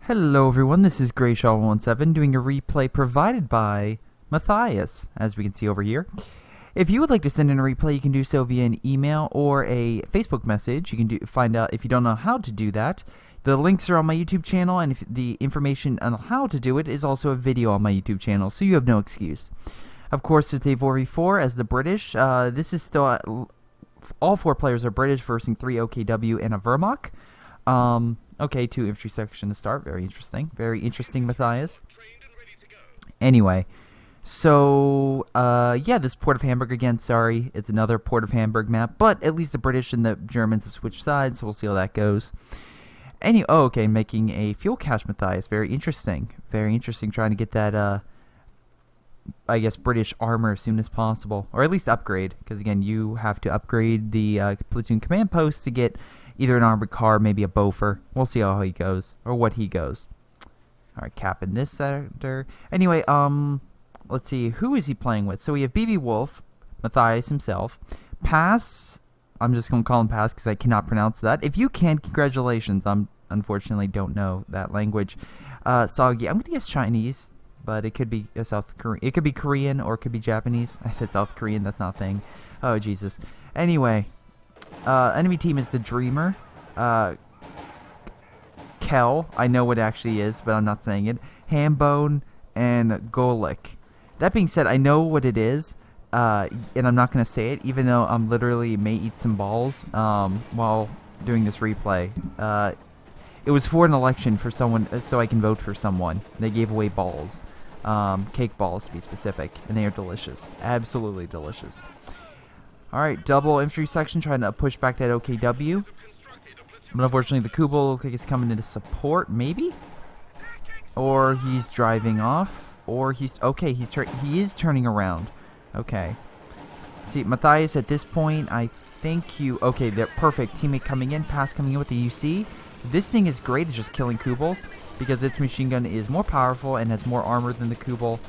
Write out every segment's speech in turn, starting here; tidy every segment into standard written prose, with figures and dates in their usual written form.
Hello everyone, this is Greyshot17 doing a replay provided by Mathias, as we can see over here. If you would like to send in a replay, you can do so via an email or a Facebook message. You can find out if you don't know how to do that. The links are on my YouTube channel, and the information on how to do it is also a video on my YouTube channel, so you have no excuse. Of course, it's a 4v4 as the British. This is still... all four players are British, versing 3 OKW and a Vermach. Okay, 2 infantry section to start. Very interesting. Very interesting, Mathias. Anyway, so, yeah, this Port of Hamburg again, sorry. It's another Port of Hamburg map, but at least the British and the Germans have switched sides, so we'll see how that goes. Oh, okay, making a fuel cache, Mathias. Very interesting. Very interesting, trying to get that, I guess, British armor as soon as possible. Or at least upgrade, because, again, you have to upgrade the platoon command post to get either an armored car, maybe a Boffer. We'll see how he goes, or what he goes. Alright, cap in this sector. Anyway, let's see, who is he playing with? So we have BB Wolf, Mathias himself, Pass, I'm just going to call him Pass because I cannot pronounce that. If you can, congratulations, I unfortunately don't know that language. Soggy, I'm going to guess Chinese, but it could be South Korean. It could be Korean or it could be Japanese. I said South Korean, that's not a thing. Oh, Jesus. Anyway. Enemy team is the Dreamer, Kel, I know what it actually is, but I'm not saying it, Hambone, and Golik. That being said, I know what it is, and I'm not going to say it, even though I'm literally may eat some balls, while doing this replay. It was for an election for someone, so I can vote for someone. They gave away balls, cake balls to be specific, and they are delicious, absolutely delicious. Alright, double infantry section trying to push back that OKW. But unfortunately the Kubel looks like he's coming into support, maybe? Or he's driving off. Or he's... okay, he is turning around. Okay. See, Mathias at this point, I think you... okay, they're perfect. Teammate coming in, Pass coming in with the UC. This thing is great at just killing Kubels, because its machine gun is more powerful and has more armor than the Kubel.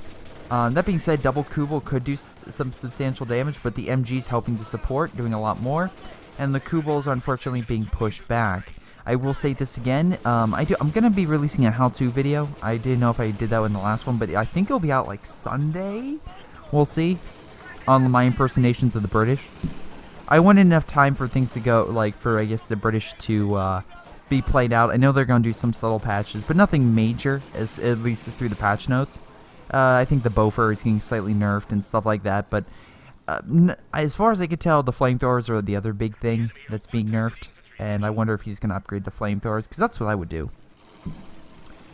That being said, double Kubel could do some substantial damage, but the MG is helping to support, doing a lot more, and the Kubels are unfortunately being pushed back. I will say this again, I'm going to be releasing a how-to video. I didn't know if I did that in the last one, but I think it'll be out like Sunday. We'll see, on my impersonations of the British. I want enough time for things to go, like, for, I guess, the British to be played out. I know they're going to do some subtle patches, but nothing major, at least through the patch notes. I think the Boffer is getting slightly nerfed and stuff like that, but as far as I could tell, the flamethrowers are the other big thing that's being nerfed, and I wonder if he's going to upgrade the flamethrowers, because that's what I would do.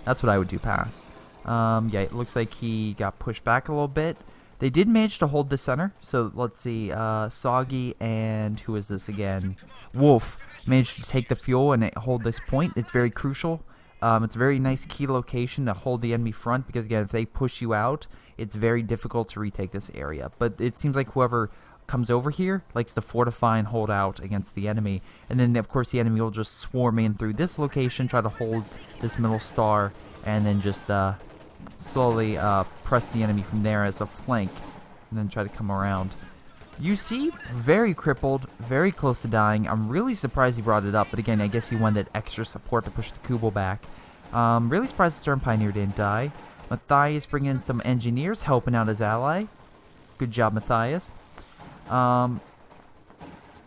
That's what I would do, Pass. Yeah, it looks like he got pushed back a little bit. They did manage to hold the center, so let's see, Soggy and who is this again? Wolf managed to take the fuel and hold this point. It's very crucial. It's a very nice key location to hold the enemy front, because again, if they push you out, it's very difficult to retake this area. But it seems like whoever comes over here likes to fortify and hold out against the enemy. And then, of course, the enemy will just swarm in through this location, try to hold this middle star, and then just slowly press the enemy from there as a flank, and then try to come around. You see, very crippled, very close to dying. I'm really surprised he brought it up, but again, I guess he wanted extra support to push the Kubel back. Really surprised the Stern Pioneer didn't die. Mathias bringing in some engineers, helping out his ally. Good job, Mathias.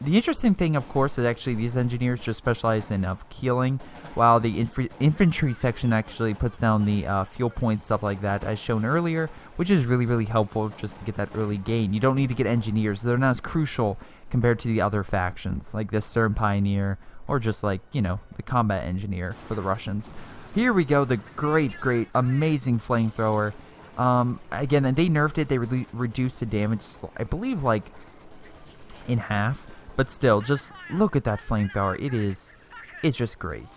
The interesting thing, of course, is actually these engineers just specialize in killing, while the infantry section actually puts down the fuel points, stuff like that, as shown earlier, which is really, really helpful just to get that early gain. You don't need to get engineers. They're not as crucial compared to the other factions, like the Stern Pioneer, or just like, you know, the combat engineer for the Russians. Here we go, the great, amazing flamethrower. Again, they nerfed it. They reduced the damage, I believe, like, in half. But still, just look at that flamethrower. It's just great.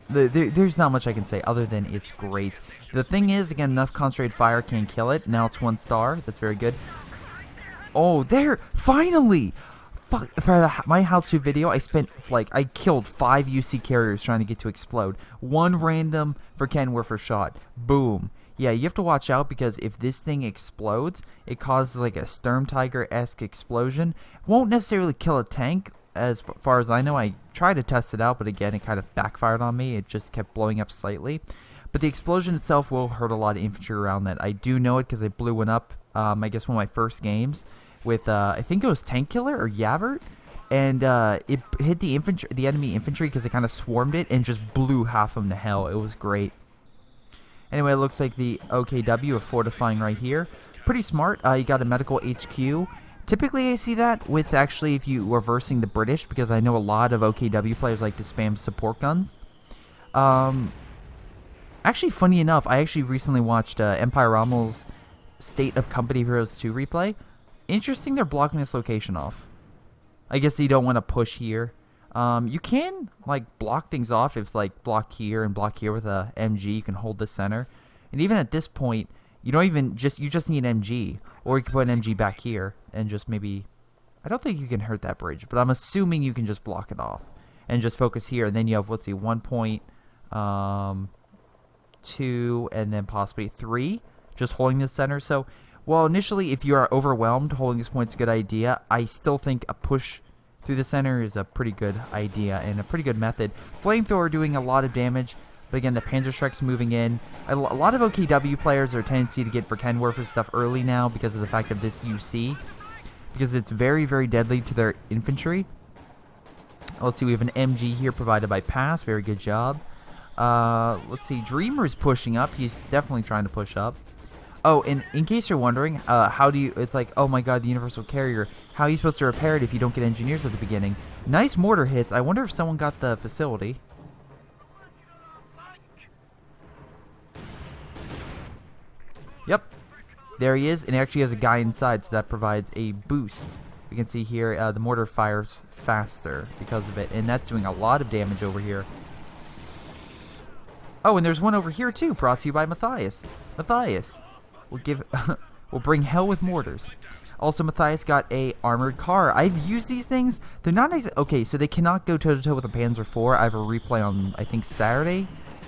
There's not much I can say other than it's great. The thing is, again, enough concentrated fire can't kill it. Now it's 1 star. That's very good. Oh, there! Finally! Fuck, for my how-to video, I killed 5 UC carriers trying to get to explode. 1 random for Kenwerfer shot. Boom. Yeah, you have to watch out, because if this thing explodes, it causes like a Sturm Tiger-esque explosion. Won't necessarily kill a tank, as far as I know. I tried to test it out, but again, it kind of backfired on me. It just kept blowing up slightly. But the explosion itself will hurt a lot of infantry around that. I do know it because I blew one up, I guess, one of my first games with, I think it was Tank Killer or Yavert. And it hit the enemy infantry because it kind of swarmed it and just blew half of them to hell. It was great. Anyway, it looks like the OKW are fortifying right here. Pretty smart. You got a medical HQ. Typically, I see that with actually if you were versing the British, because I know a lot of OKW players like to spam support guns. Actually, funny enough, I actually recently watched Empire Rommel's State of Company of Heroes 2 replay. Interesting, they're blocking this location off. I guess you don't want to push here. You can like block things off if it's like block here and block here with a MG. You can hold the center, and even at this point, you don't even you just need an MG, or you can put an MG back here and just maybe. I don't think you can hurt that bridge, but I'm assuming you can just block it off and just focus here, and then you have, let's see, 1.2 and then possibly 3, just holding the center. So, well, initially, if you are overwhelmed, holding this point's a good idea. I still think a push through the center is a pretty good idea and a pretty good method. Flamethrower doing a lot of damage, but again, the Panzerschreck's moving in. A lot of OKW players are a tendency to get Verkenwerfer stuff early now because of the fact of this UC, because it's very, very deadly to their infantry. Let's see, we have an MG here provided by Pass. Very good job. Let's see, Dreamer's pushing up. He's definitely trying to push up. Oh, and in case you're wondering, how do you, it's like, oh my god, the Universal Carrier, how are you supposed to repair it if you don't get engineers at the beginning? Nice mortar hits. I wonder if someone got the facility. Yep, there he is, and he actually has a guy inside, so that provides a boost. We can see here, the mortar fires faster because of it, and that's doing a lot of damage over here. Oh, and there's one over here too, brought to you by Mathias. Mathias. We'll bring hell with mortars. Also, Mathias got a armored car. I've used these things. They're not nice. Okay, so they cannot go toe-to-toe with a Panzer IV. I have a replay on, I think, Saturday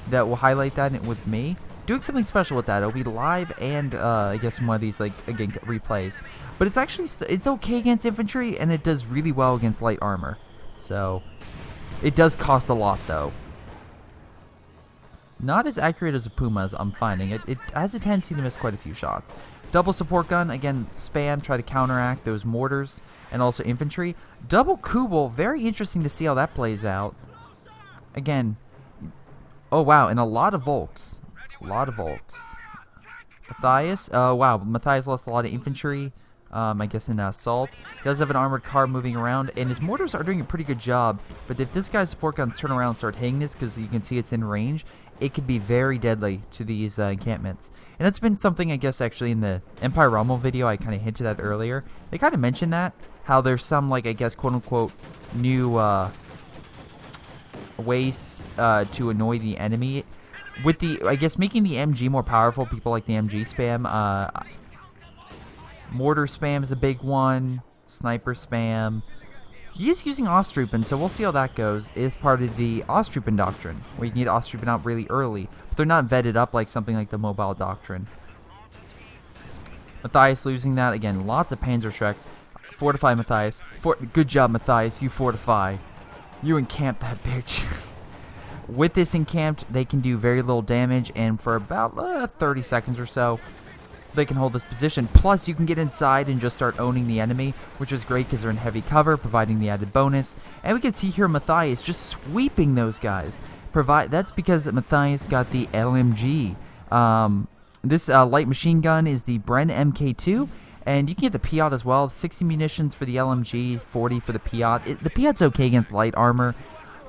that will highlight that with me. Doing something special with that. It'll be live and, I guess, one of these, like, again, replays. But it's actually, it's okay against infantry, and it does really well against light armor. So, it does cost a lot, though. Not as accurate as a Puma's, I'm finding. It has a tendency to miss quite a few shots. Double support gun, again, spam, try to counteract those mortars, and also infantry. Double Kubel, very interesting to see how that plays out. Again, oh wow, and a lot of Volks. A lot of Volks. Mathias, wow, Mathias lost a lot of infantry, I guess in assault. He does have an armored car moving around, and his mortars are doing a pretty good job. But if this guy's support guns turn around and start hitting this, because you can see it's in range, it could be very deadly to these encampments. And that's been something, I guess, actually in the Empire Rommel video I kind of hinted at earlier. They kind of mentioned that, how there's some, like, I guess, quote-unquote, new ways to annoy the enemy. With the, I guess, making the MG more powerful, people like the MG spam. Mortar spam is a big one. Sniper spam. He is using Ostrupen, so we'll see how that goes. It's part of the Ostrupen doctrine, where you can get Ostrupen out really early, but they're not vetted up like something like the Mobile doctrine. Mathias losing that. Again, lots of Panzerschrecks. Fortify Mathias. Good job, Mathias. You fortify. You encamp that bitch. With this encamped, they can do very little damage, and for about 30 seconds or so, they can hold this position. Plus, you can get inside and just start owning the enemy, which is great because they're in heavy cover, providing the added bonus. And we can see here Mathias just sweeping those guys. That's because Mathias got the LMG. This light machine gun is the Bren MK2, and you can get the Piat as well. 60 munitions for the LMG, 40 for the Piat. The Piat's okay against light armor.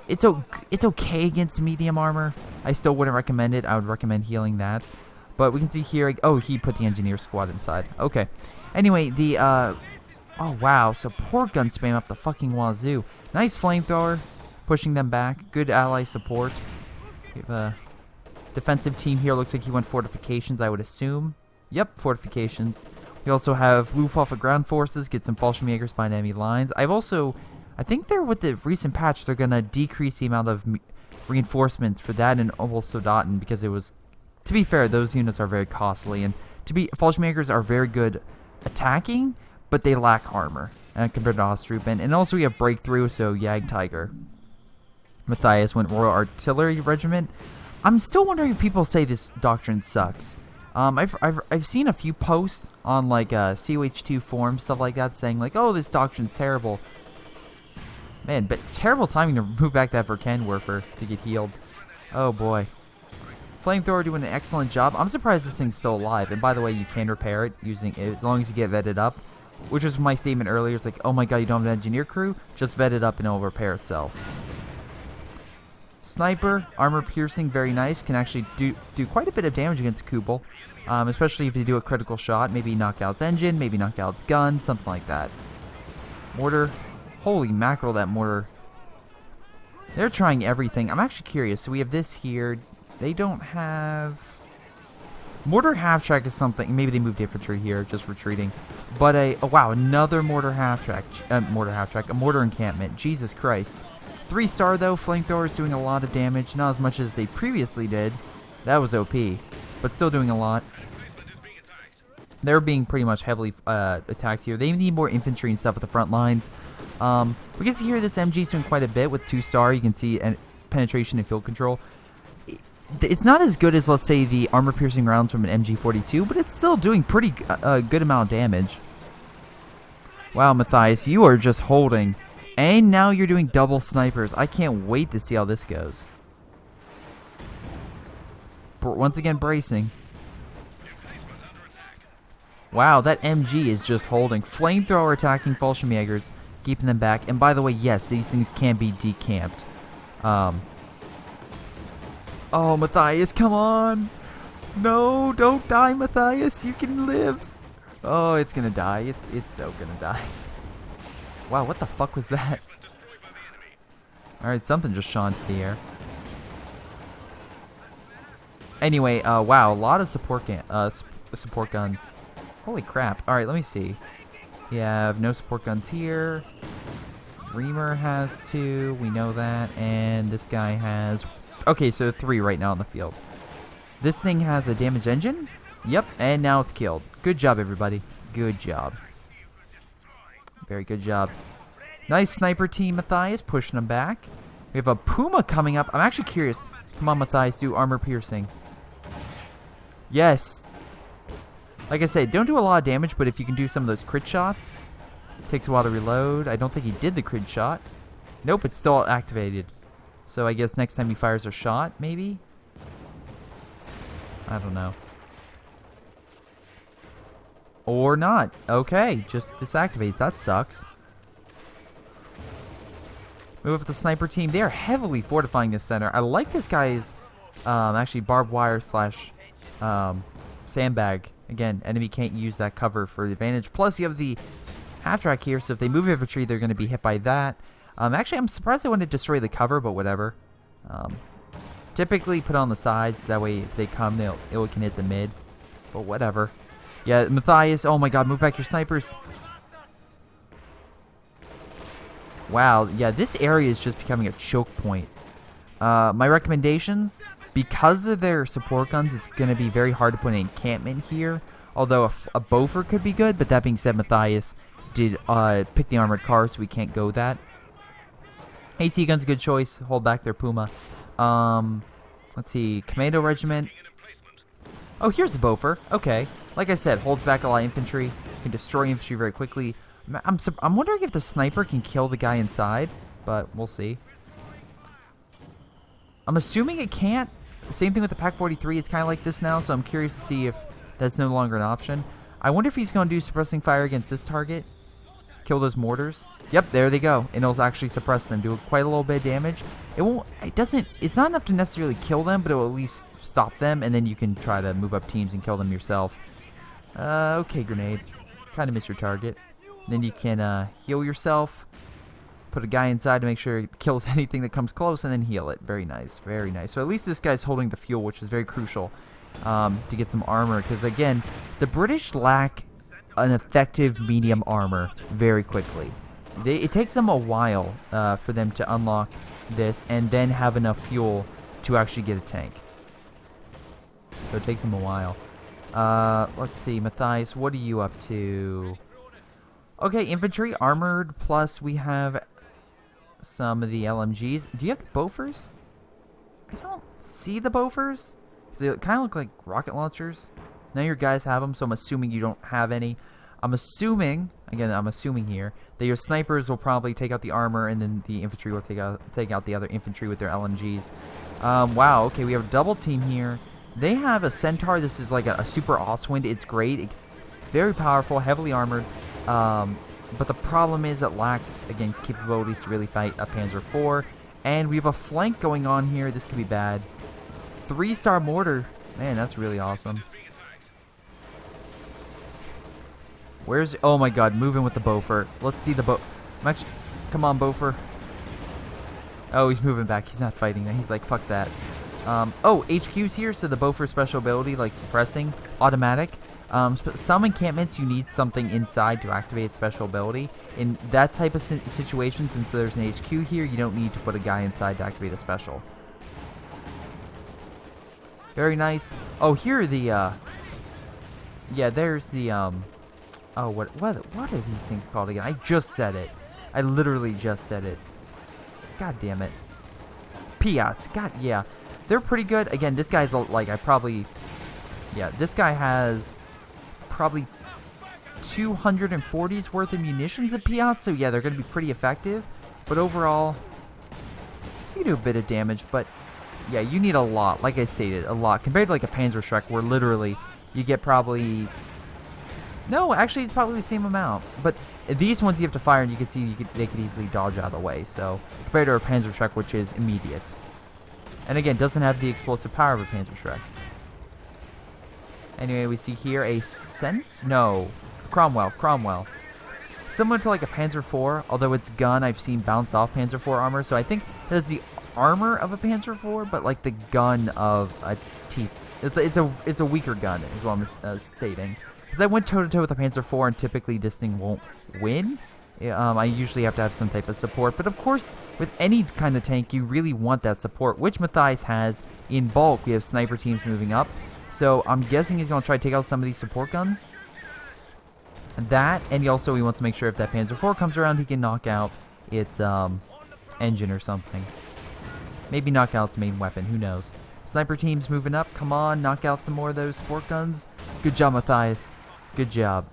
It's okay against medium armor. I still wouldn't recommend it. I would recommend healing that. But we can see here, oh, he put the engineer squad inside. Okay. Anyway, the, oh, wow. Support gun spam up the fucking wazoo. Nice flamethrower. Pushing them back. Good ally support. We have a defensive team here. Looks like he went fortifications, I would assume. Yep, fortifications. We also have Luftwaffe ground forces. Get some Fallschirmjägers behind enemy lines. I think they're, with the recent patch, they're going to decrease the amount of reinforcements for that and Soldaten, because it was, to be fair, those units are very costly, and Fallschirmjägers are very good attacking, but they lack armor. compared to Ostrupen. And also we have Breakthrough, so Yag Tiger. Mathias went Royal Artillery Regiment. I'm still wondering if people say this doctrine sucks. I've seen a few posts on like COH2 forums, stuff like that, saying like, oh, this doctrine's terrible. Man, but terrible timing to move back that Verkenwerfer to get healed. Oh boy. Flamethrower doing an excellent job. I'm surprised this thing's still alive. And by the way, you can repair it using it as long as you get vetted up. Which was my statement earlier. It's like, oh my god, you don't have an engineer crew? Just vet it up and it'll repair itself. Sniper, armor piercing, very nice. Can actually do quite a bit of damage against Kubel. Especially if you do a critical shot. Maybe knock out its engine, maybe knock out its gun, something like that. Mortar. Holy mackerel, that mortar. They're trying everything. I'm actually curious. So we have this here. They don't have... Mortar half-track is something. Maybe they moved infantry here, just retreating. But oh wow, another mortar half-track. A mortar encampment. Jesus Christ. 3-star though. Flamethrower is doing a lot of damage. Not as much as they previously did. That was OP. But still doing a lot. They're being pretty much heavily attacked here. They need more infantry and stuff at the front lines. We can see here this MG is doing quite a bit with 2-star. You can see penetration and field control. It's not as good as, let's say, the armor-piercing rounds from an MG42, but it's still doing pretty good amount of damage. Wow, Mathias, you are just holding. And now you're doing double snipers. I can't wait to see how this goes. Once again, bracing. Wow, that MG is just holding. Flamethrower attacking Fallschirmjägers, keeping them back. And by the way, yes, these things can be decamped. Oh, Mathias, come on. No, don't die, Mathias. You can live. Oh, it's gonna die. It's so gonna die. Wow, what the fuck was that? Alright, something just shot into the air. Anyway, wow, a lot of support guns. Holy crap. Alright, let me see. We have no support guns here. Reamer has 2, we know that. And this guy has... Okay, so 3 right now on the field. This thing has a damaged engine? Yep, and now it's killed. Good job, everybody. Good job. Very good job. Nice sniper team, Mathias, pushing them back. We have a Puma coming up. I'm actually curious. Come on, Mathias, do armor piercing. Yes. Like I said, don't do a lot of damage, but if you can do some of those crit shots, takes a while to reload. I don't think he did the crit shot. Nope, it's still activated. So I guess next time he fires a shot, maybe? I don't know. Or not. Okay, just disactivate. That sucks. Move up the sniper team. They are heavily fortifying this center. I like this guy's actually barbed wire slash sandbag. Again, enemy can't use that cover for the advantage. Plus, you have the half-track here, so if they move infantry, they're going to be hit by that. Actually, I'm surprised they want to destroy the cover, but whatever. Typically, put on the sides. That way, if they come, it can hit the mid. But whatever. Yeah, Mathias. Oh my god, move back your snipers. Wow, yeah, this area is just becoming a choke point. My recommendations, because of their support guns, it's going to be very hard to put an encampment here. Although a Beaufort could be good, but that being said, Mathias did pick the armored car, so we can't go that. AT gun's a good choice. Hold back their Puma. Let's see. Commando Regiment. Oh, here's the Beaufort. Okay. Like I said, holds back a lot of infantry. Can destroy infantry very quickly. I'm wondering if the sniper can kill the guy inside, but we'll see. I'm assuming it can't. Same thing with the Pak-43. It's kind of like this now, so I'm curious to see if that's no longer an option. I wonder if he's going to do suppressing fire against this target. Kill those mortars. Yep, there they go. And it'll actually suppress them, do quite a little bit of damage. It's not enough to necessarily kill them, but it will at least stop them, and then you can try to move up teams and kill them yourself. Okay, grenade. Kind of miss your target. Then you can heal yourself. Put a guy inside to make sure it kills anything that comes close, and then heal it. Very nice, very nice. So at least this guy's holding the fuel, which is very crucial to get some armor. Because again, the British lack an effective medium armor very quickly. It takes them a while for them to unlock this and then have enough fuel to actually get a tank. So it takes them a while. Let's see, Mathias, what are you up to? Okay, infantry, armored, plus we have some of the LMGs. Do you have the Bofors? I don't see the Bofors. They kind of look like rocket launchers. None of your guys have them, so I'm assuming you don't have any. I'm assuming, again, I'm assuming here, that your snipers will probably take out the armor, and then the infantry will take out the other infantry with their LMGs. Wow, okay, we have a double team here. They have a Centaur. This is like a super Oswind. It's great. It's very powerful, heavily armored. But the problem is it lacks, again, capabilities to really fight a Panzer IV. And we have a flank going on here. This could be bad. 3-star mortar. Man, that's really awesome. Where's... Oh my god, moving with the Bofor. Let's see the come on, Bofor. Oh, he's moving back. He's not fighting. He's like, fuck that. Oh, HQ's here, so the Bofor special ability, like suppressing, automatic. Some encampments, you need something inside to activate special ability. In that type of situation, since there's an HQ here, you don't need to put a guy inside to activate a special. Very nice. Oh, here are the, yeah, there's the, oh, what are these things called again? I just said it. I literally just said it. God damn it. Piats. God, yeah. They're pretty good. Again, this guy's, like, yeah, this guy has probably 240's worth of munitions at Piats, so yeah, they're going to be pretty effective. But overall, you do a bit of damage, but yeah, you need a lot, like I stated, a lot. Compared to like a Panzerschreck, where literally you get probably... No, actually, it's probably the same amount. But these ones you have to fire, and you can see they could easily dodge out of the way. So, compared to a Panzerschreck, which is immediate. And again, doesn't have the explosive power of a Panzerschreck. Anyway, we see here a Cromwell. Similar to like a Panzer IV, although its gun I've seen bounce off Panzer IV armor, so I think that's the armor of a Panzer IV, but like the gun of a T. It's a weaker gun, is what I'm stating. Because I went toe-to-toe with a Panzer IV, and typically this thing won't win. I usually have to have some type of support, but of course, with any kind of tank, you really want that support, which Mathias has in bulk. We have sniper teams moving up, so I'm guessing he's going to try to take out some of these support guns. That, and he wants to make sure if that Panzer IV comes around, he can knock out its engine or something. Maybe knock out its main weapon, who knows. Sniper team's moving up, come on, knock out some more of those support guns. Good job, Mathias. Good job.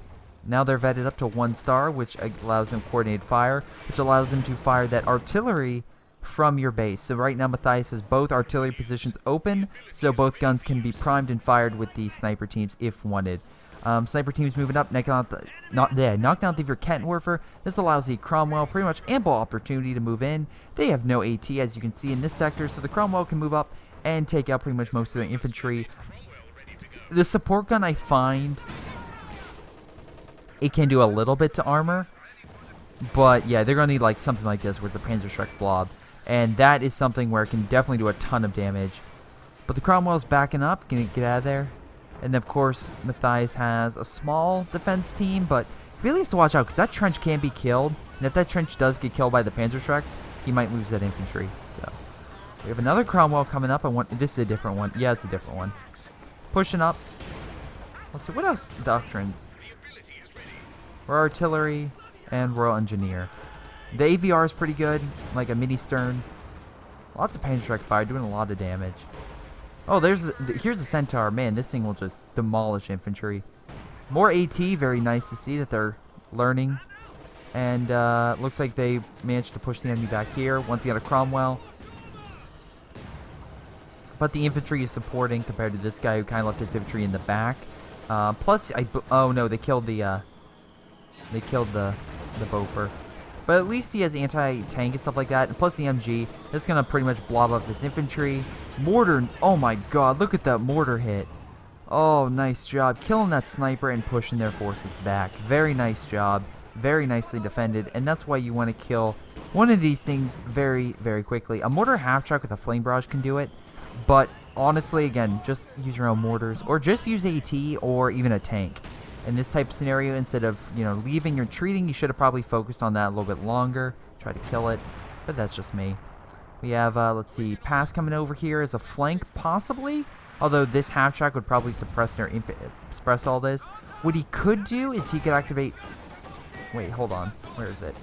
Now they're vetted up to 1 star, which allows them coordinated fire, which allows them to fire that artillery from your base. So right now Mathias has both artillery positions open, so both guns can be primed and fired with the sniper teams if wanted. Sniper teams moving up, knock out the Kettenwerfer. This allows the Cromwell pretty much ample opportunity to move in. They have no AT, as you can see in this sector, so the Cromwell can move up and take out pretty much most of their infantry. The support gun, I find, it can do a little bit to armor, but yeah, they're going to need like something like this with the Panzerschreck blob, and that is something where it can definitely do a ton of damage. But the Cromwell's backing up. Can get out of there? And then, of course, Mathias has a small defense team, but he really has to watch out, because that trench can be killed. And if that trench does get killed by the Panzerschrecks, he might lose that infantry. So, we have another Cromwell coming up. This is a different one. Yeah, it's a different one. Pushing up. Let's see, what else? Doctrines. Royal Artillery and Royal Engineer. The AVR is pretty good, like a mini Stern. Lots of Panzerschreck fire, doing a lot of damage. Oh, here's a Centaur. Man, this thing will just demolish infantry. More AT, very nice to see that they're learning. And looks like they managed to push the enemy back here. Once again, a Cromwell. But the infantry is supporting compared to this guy who kind of left his infantry in the back. Plus, oh no, they killed the Bofor. But at least he has anti-tank and stuff like that. And plus the MG. That's going to pretty much blob up his infantry. Mortar. Oh my god. Look at that mortar hit. Oh, nice job. Killing that sniper and pushing their forces back. Very nice job. Very nicely defended. And that's why you want to kill one of these things very, very quickly. A mortar half-track with a flame barrage can do it. But honestly, again, just use your own mortars. Or just use AT or even a tank. In this type of scenario, instead of, leaving or retreating, you should have probably focused on that a little bit longer. Try to kill it. But that's just me. We have, let's see, Pass coming over here as a flank, possibly. Although this half-track would probably suppress all this. What he could do is he could activate... Wait, hold on. Where is it?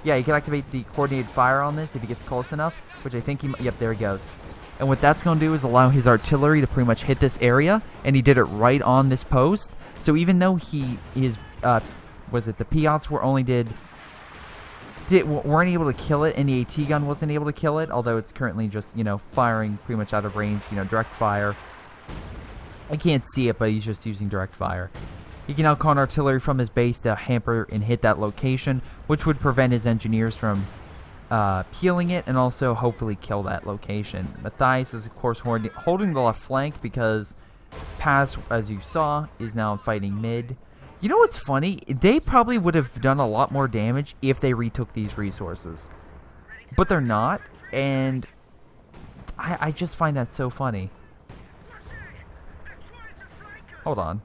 Yeah, you can activate the coordinated fire on this if he gets close enough, which I think he... Yep, there he goes. And what that's going to do is allow his artillery to pretty much hit this area, and he did it right on this post. So even though his was it the Piats were only weren't able to kill it, and the AT gun wasn't able to kill it, although it's currently just, you know, firing pretty much out of range, you know, direct fire. I can't see it, but he's just using direct fire. He can now call an artillery from his base to hamper and hit that location, which would prevent his engineers from peeling it, and also hopefully kill that location. Mathias is, of course, holding the left flank because Paz, as you saw, is now fighting mid. You know what's funny? They probably would have done a lot more damage if they retook these resources. But they're not, and I just find that so funny. Hold on.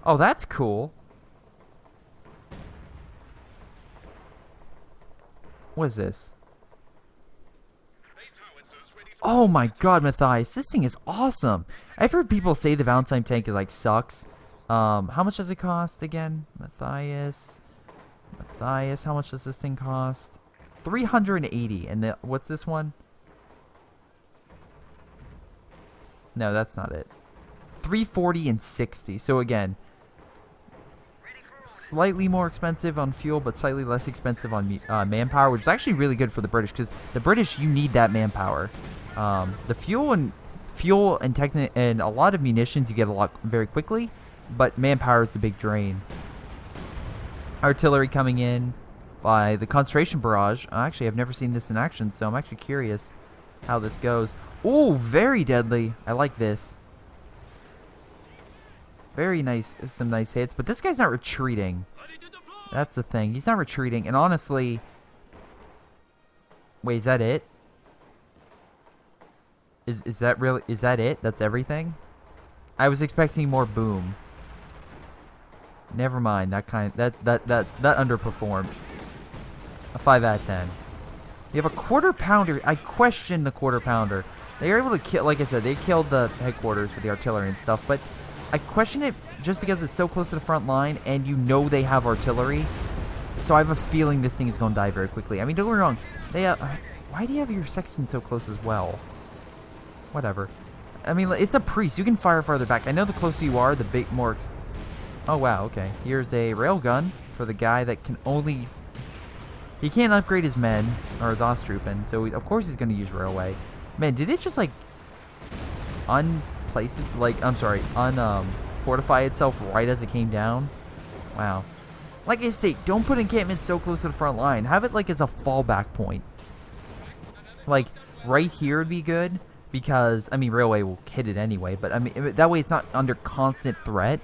Oh, that's cool. What is this? Oh my god, Mathias, this thing is awesome. I've heard people say the Valentine tank is like sucks. How much does it cost again? Mathias, how much does this thing cost? 380. And what's this one? No, that's not it. 340 and 60. So again, slightly more expensive on fuel, but slightly less expensive on manpower, which is actually really good for the British, because the British, you need that manpower. The fuel and a lot of munitions you get a lot very quickly, but manpower is the big drain. Artillery coming in by the concentration barrage. Actually, I've never seen this in action, so I'm actually curious how this goes. Ooh, very deadly. I like this. Very nice, some nice hits, but this guy's not retreating. That's the thing. He's not retreating, and honestly... Wait, is that it? Is that really... Is that it? That's everything? I was expecting more boom. Never mind. That underperformed. A 5 out of 10. You have a quarter pounder. I question the quarter pounder. They were able to kill... Like I said, they killed the headquarters with the artillery and stuff, but... I question it just because it's so close to the front line, and you know they have artillery. So I have a feeling this thing is going to die very quickly. I mean, don't get me wrong. They why do you have your sexton so close as well? Whatever. I mean, it's a priest. You can fire farther back. I know the closer you are, the big more... Oh, wow. Okay. Here's a railgun for the guy that can only... He can't upgrade his men, or his Ostrupen, so of course he's going to use railway. Man, did it just, like... fortify itself right as it came down? Wow. Like I state, don't put encampments so close to the front line. Have it like as a fallback point. Like right here would be good because I mean railway will hit it anyway, but I mean that way it's not under constant threat,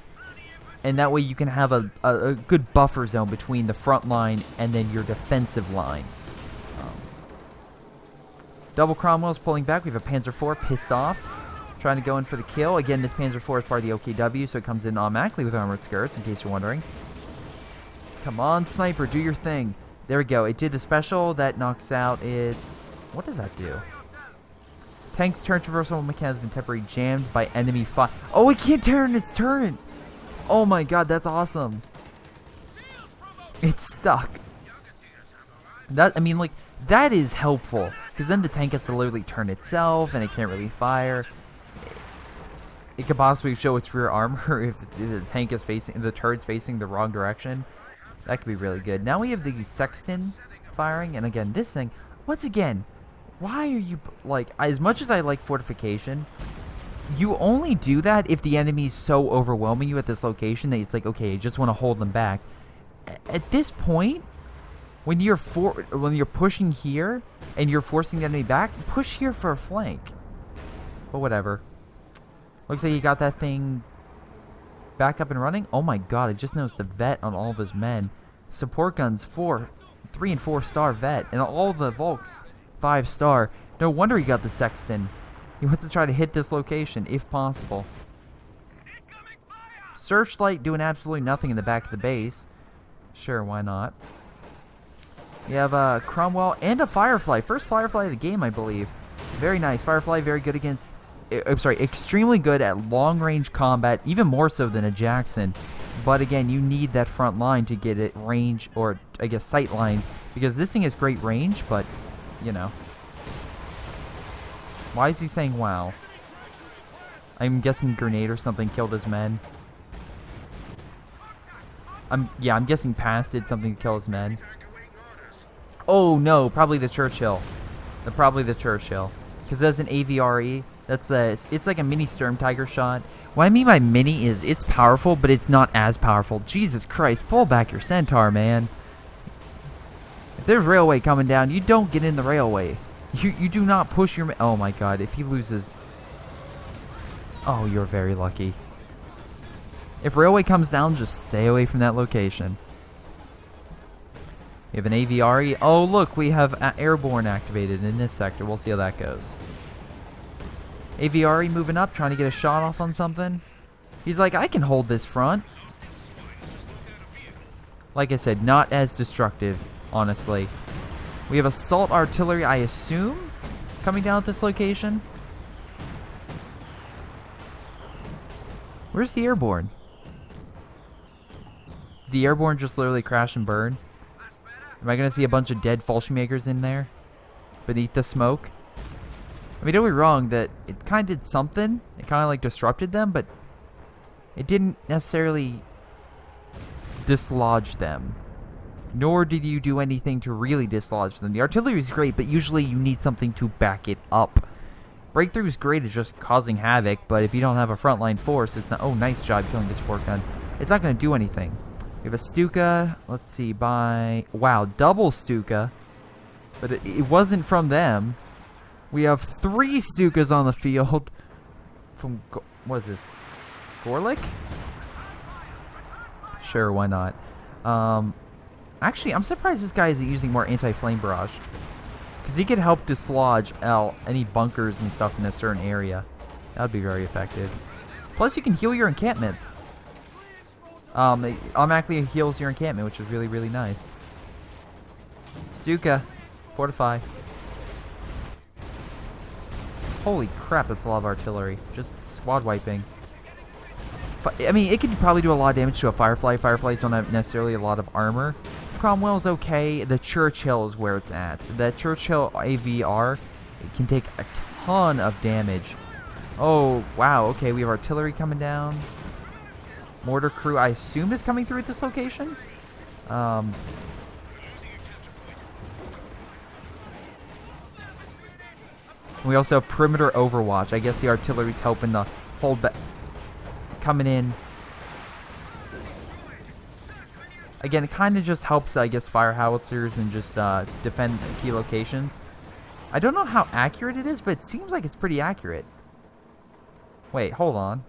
and that way you can have a good buffer zone between the front line and then your defensive line. Double Cromwell's pulling back. We have a Panzer IV pissed off, trying to go in for the kill. Again, this Panzer IV is part of the OKW, so it comes in automatically with armored skirts, in case you're wondering. Come on, sniper, do your thing. There we go. It did the special. That knocks out its... What does that do? Tank's turn traversal mechanism has been temporarily jammed by enemy fire. Oh, it can't turn its turret! Oh my god, that's awesome. It's stuck. That, I mean, like, that is helpful. Because then the tank has to literally turn itself, and it can't really fire. It could possibly show its rear armor if the tank is facing, the turret's facing the wrong direction. That could be really good. Now we have the sexton firing, and again, this thing, once again, why are you, like, as much as I like fortification, you only do that if the enemy is so overwhelming you at this location that it's like, okay, you just want to hold them back. At this point, when you're pushing here and you're forcing the enemy back, push here for a flank. But whatever. Looks like he got that thing back up and running. Oh my god, I just noticed a vet on all of his men. Support guns, 3 and 4 star vet. And all the Volks, 5 star. No wonder he got the sexton. He wants to try to hit this location, if possible. Searchlight doing absolutely nothing in the back of the base. Sure, why not? We have a Cromwell and a Firefly. First Firefly of the game, I believe. Very nice. Firefly very good against I'm sorry, extremely good at long-range combat, even more so than a Jackson. But again, you need that front line to get it range, or I guess sight lines, because this thing has great range, but, you know. Why is he saying wow? I'm guessing grenade or something killed his men. I'm guessing Pass did something to kill his men. Oh no, probably the Churchill. Probably the Churchill. Because that's an AVRE. It's like a mini Sturm Tiger shot. What I mean by mini is it's powerful, but it's not as powerful. Jesus Christ, pull back your Centaur, man. If there's railway coming down, you don't get in the railway. You do not push your... Oh my god, if he loses... Oh, you're very lucky. If railway comes down, just stay away from that location. We have an AVRE. Oh, look, we have airborne activated in this sector. We'll see how that goes. AVRE moving up, trying to get a shot off on something. He's like, I can hold this front. Like I said, not as destructive, honestly. We have assault artillery, I assume, coming down at this location. Where's the airborne? The airborne just literally crash and burn. Am I going to see a bunch of dead Fallschirmjägers in there? Beneath the smoke? I mean, don't be wrong, that it kind of did something. It kind of like disrupted them, but it didn't necessarily dislodge them. Nor did you do anything to really dislodge them. The artillery is great, but usually you need something to back it up. Breakthrough is great at just causing havoc, but if you don't have a frontline force, it's not... Oh, nice job killing the support gun. It's not going to do anything. We have a Stuka. Let's see, by... Wow, double Stuka. But it wasn't from them. We have 3 Stukas on the field. From... What is this? Gorlick? Sure, why not? Actually, I'm surprised this guy isn't using more anti-flame barrage. Because he could help dislodge any bunkers and stuff in a certain area. That would be very effective. Plus, you can heal your encampments. It automatically heals your encampment, which is really, really nice. Stuka, fortify. Holy crap, that's a lot of artillery. Just squad wiping. I mean, it could probably do a lot of damage to a Firefly. Fireflies don't have necessarily a lot of armor. Cromwell's okay. The Churchill is where it's at. The Churchill AVR, it can take a ton of damage. Oh, wow. Okay, we have artillery coming down. Mortar crew, I assume, is coming through at this location. We also have perimeter overwatch. I guess the artillery's helping to hold that. Coming in. Again, it kind of just helps, I guess, fire howitzers and just defend key locations. I don't know how accurate it is, but it seems like it's pretty accurate. Wait, hold on.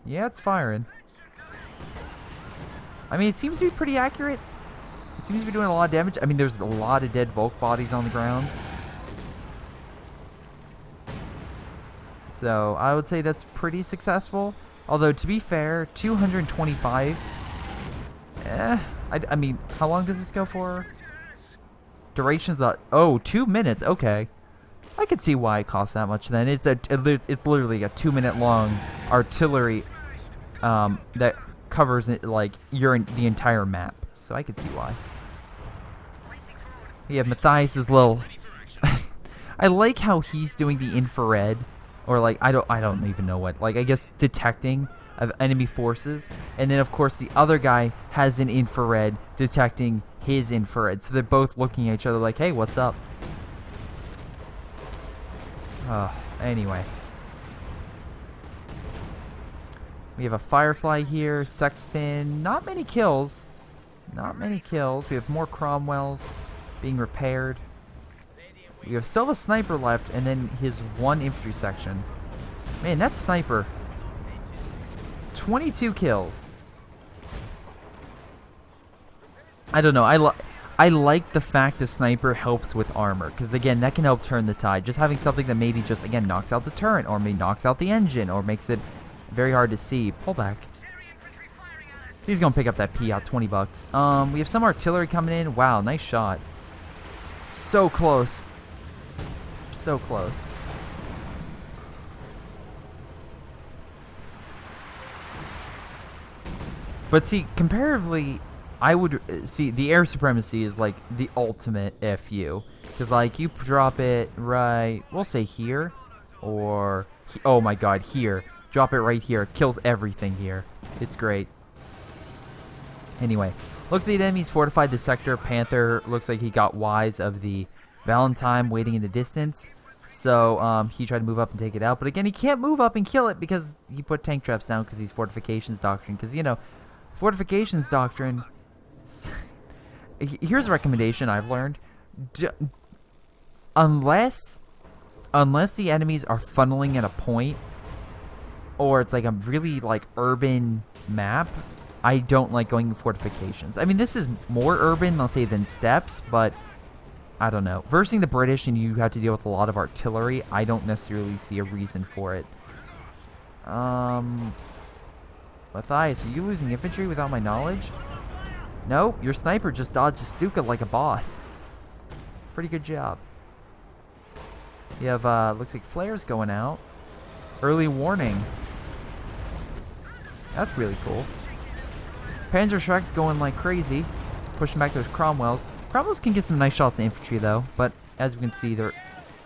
Yeah, it's firing. I mean, it seems to be pretty accurate. It seems to be doing a lot of damage. I mean, there's a lot of dead Volk bodies on the ground. So, I would say that's pretty successful. Although, to be fair, 225... I mean, how long does this go for? Duration's... Oh, 2 minutes. Okay. I could see why it costs that much then. It's literally a 2-minute long artillery that covers it, like the entire map. So I could see why. We have Mathias's little... I like how he's doing the infrared, or like I don't even know what. Like I guess detecting of enemy forces, and then of course the other guy has an infrared detecting his infrared. So they're both looking at each other like, "Hey, what's up?" Anyway. We have a Firefly here, Sexton, not many kills. Not many kills. We have more Cromwells being repaired. We have still a sniper left, and then his 1 infantry section. Man, that sniper. 22 kills. I don't know. I like the fact the sniper helps with armor, because again, that can help turn the tide. Just having something that maybe just, again, knocks out the turret, or maybe knocks out the engine, or makes it very hard to see. Pull back. He's going to pick up that P out, 20 bucks. We have some artillery coming in. Wow, nice shot. So close. So close. But see, comparatively, I would see the air supremacy is like the ultimate FU. Because, like, you drop it right, we'll say here. Or, oh my god, here. Drop it right here. Kills everything here. It's great. Anyway, looks like the enemy's fortified the sector. Panther looks like he got wise of the Valentine waiting in the distance. So he tried to move up and take it out. But again, he can't move up and kill it because he put tank traps down because he's fortifications doctrine. Because, you know, fortifications doctrine... Here's a recommendation I've learned. Unless the enemies are funneling at a point, or it's like a really like urban map, I don't like going fortifications. I mean, this is more urban, let's say, than steppes, but I don't know. Versing the British and you have to deal with a lot of artillery, I don't necessarily see a reason for it. Mathias, are you losing infantry without my knowledge? No, your sniper just dodged a Stuka like a boss. Pretty good job. You have, looks like flares going out. Early warning. That's really cool. Panzer Shrek's going like crazy. Pushing back those Cromwells. Cromwells can get some nice shots at infantry though, but as we can see, they're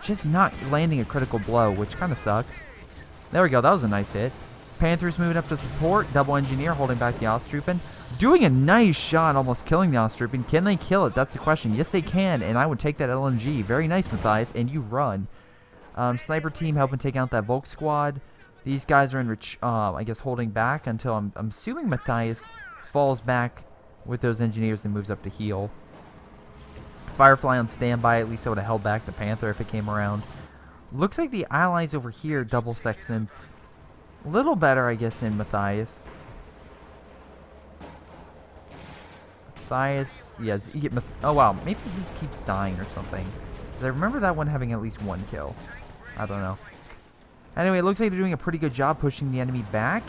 just not landing a critical blow, which kind of sucks. There we go, that was a nice hit. Panthers moving up to support. Double engineer holding back the Ostrupen. Doing a nice shot, almost killing the Ostrupen. Can they kill it? That's the question. Yes, they can, and I would take that LMG. Very nice, Mathias, and you run. Sniper team helping take out that Volk squad. These guys are in, I guess, holding back until I'm assuming Mathias falls back with those engineers and moves up to heal. Firefly on standby. At least I would have held back the Panther if it came around. Looks like the allies over here, double sections. A little better, I guess, in Mathias. Mathias, yes. Oh, wow. Maybe he keeps dying or something. Because I remember that one having at least one kill. I don't know. Anyway, it looks like they're doing a pretty good job pushing the enemy back.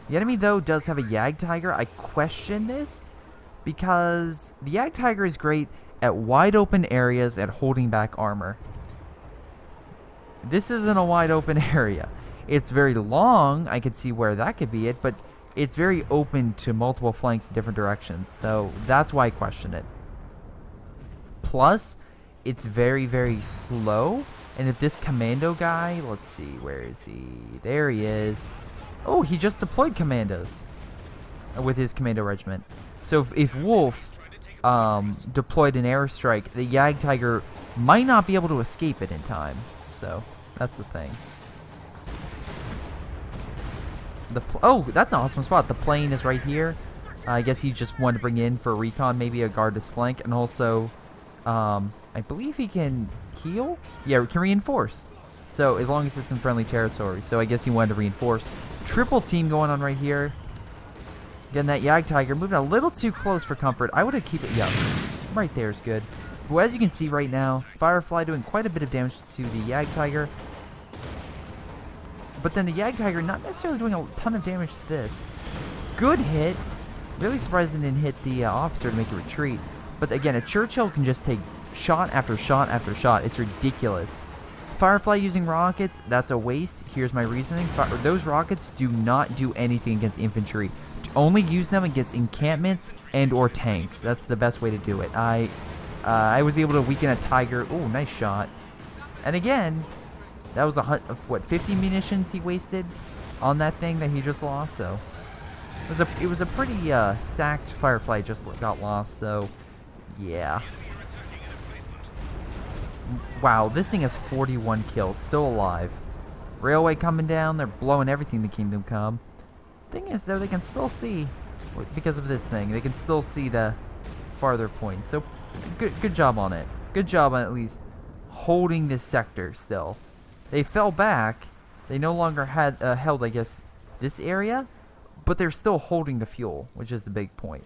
The enemy, though, does have a Jagdtiger. I question this because the Jagdtiger is great at wide open areas at holding back armor. This isn't a wide open area. It's very long. I could see where that could be it, but it's very open to multiple flanks in different directions. So that's why I question it. Plus, it's very, very slow. And if this commando guy, let's see, where is he? There he is. Oh, he just deployed commandos with his commando regiment. So if Wolf deployed an airstrike, the Jagdtiger might not be able to escape it in time. So that's the thing. Oh, that's an awesome spot. The plane is right here. I guess he just wanted to bring in for recon, maybe a guard his flank, and also, I believe he can heal? Yeah, he can reinforce. So, as long as it's in friendly territory. So, I guess he wanted to reinforce. Triple team going on right here. Again, that Jagdtiger moving a little too close for comfort. I would have keep it, yeah, right there is good. But as you can see right now, Firefly doing quite a bit of damage to the Jagdtiger. But then the Jagdtiger not necessarily doing a ton of damage to this. Good hit. Really surprised it didn't hit the officer to make a retreat. But again, a Churchill can just take shot after shot after shot. It's ridiculous. Firefly using rockets, that's a waste. Here's my reasoning. Those rockets do not do anything against infantry. Only use them against encampments and or tanks. That's the best way to do it. I was able to weaken a Tiger. Oh, nice shot. And again, that was what, 50 munitions he wasted on that thing that he just lost. So it was a pretty stacked Firefly just got lost. So yeah. Wow, this thing has 41 kills, still alive. Railway coming down, they're blowing everything to Kingdom Come. Thing is, though, they can still see, because of this thing, they can still see the farther point. So good job on it. Good job on at least holding this sector still. They fell back. They no longer had held, I guess, this area, but they're still holding the fuel, which is the big point.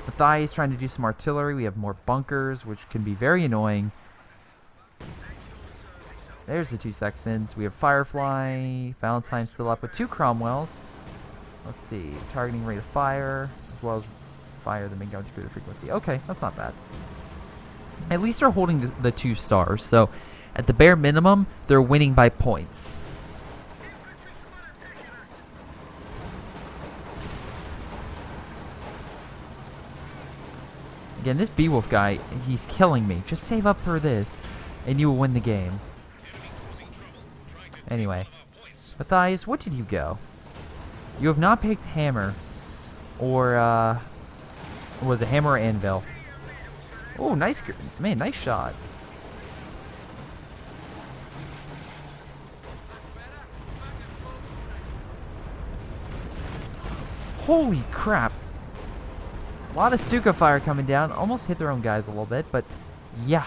Mathias trying to do some artillery. We have more bunkers, which can be very annoying. There's the two sections. We have Firefly. Valentine still up with 2 Cromwells. Let's see. Targeting rate of fire, as well as fire the main gun to greater frequency. Okay, that's not bad. At least they're holding the 2 stars, so at the bare minimum, they're winning by points. Again, this Beowulf guy, he's killing me. Just save up for this, and you will win the game. Anyway, Matthias, what did you go? You have not picked hammer, or was it hammer or anvil? Oh, nice, man, nice shot. Holy crap. A lot of Stuka fire coming down. Almost hit their own guys a little bit, but yeah.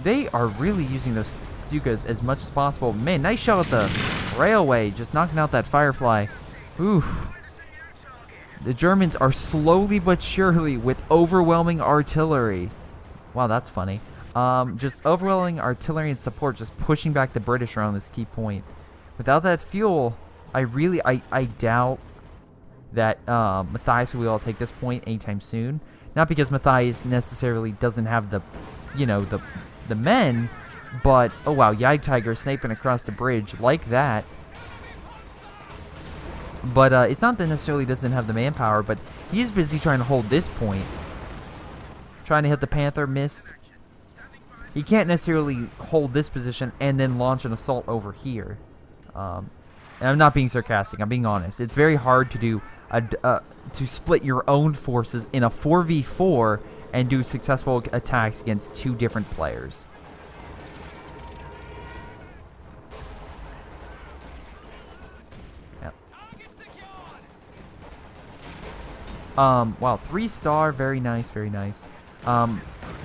They are really using those Stukas as much as possible. Man, nice shot at the railway. Just knocking out that Firefly. Oof. The Germans are slowly but surely with overwhelming artillery. Wow, that's funny. Just overwhelming artillery and support, just pushing back the British around this key point. Without that fuel, I doubt that Mathias will be able to take this point anytime soon. Not because Mathias necessarily doesn't have the, the men, but oh wow, Jagdtiger sniping across the bridge like that. But it's not that necessarily doesn't have the manpower, but he's busy trying to hold this point. Trying to hit the Panther, missed. He can't necessarily hold this position and then launch an assault over here. And I'm not being sarcastic, I'm being honest. It's very hard to do to split your own forces in a 4v4 and do successful attacks against 2 different players. Wow, 3-star, very nice, very nice.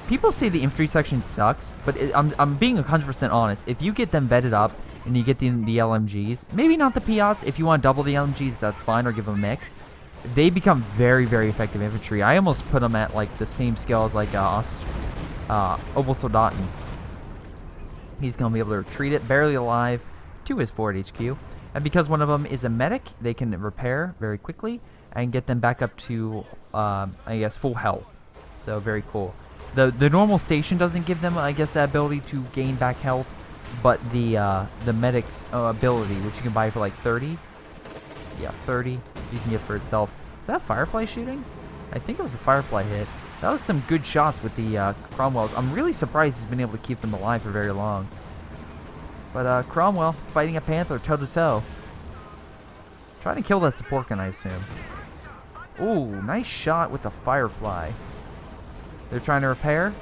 People say the infantry section sucks, but I'm being 100% honest. If you get them vetted up and you get the LMGs, maybe not the Piats, if you want to double the LMGs, that's fine, or give them a mix. They become very, very effective infantry. I almost put them at like the same scale as like Obersoldaten. He's going to be able to retreat it, barely alive, to his forward HQ. And because one of them is a medic, they can repair very quickly and get them back up to, I guess, full health. So, very cool. The normal station doesn't give them, I guess, that ability to gain back health, but the medic's ability, which you can buy for like 30. Yeah, 30. You can get for itself. Is that Firefly shooting? I think it was a Firefly hit. That was some good shots with the Cromwells. I'm really surprised he's been able to keep them alive for very long. But Cromwell fighting a Panther toe-to-toe. Trying to kill that support gun, I assume. Ooh, nice shot with the Firefly. They're trying to repair.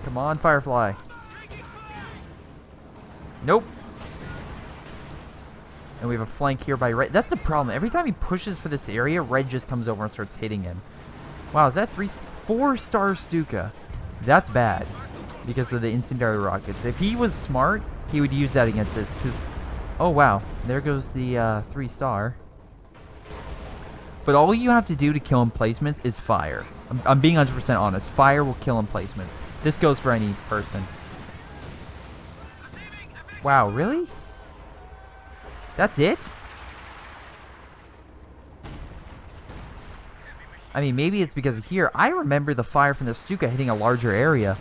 Come on, Firefly. Nope. And we have a flank here by Red. That's the problem. Every time he pushes for this area, Red just comes over and starts hitting him. Wow, is that 4-star Stuka? That's bad because of the incendiary rockets. If he was smart, he would use that against this. Because, oh wow, there goes the 3-star. But all you have to do to kill emplacements is fire. I'm being 100% honest. Fire will kill emplacements. This goes for any person. Wow, really? That's it? I mean, maybe it's because of here. I remember the fire from the Stuka hitting a larger area.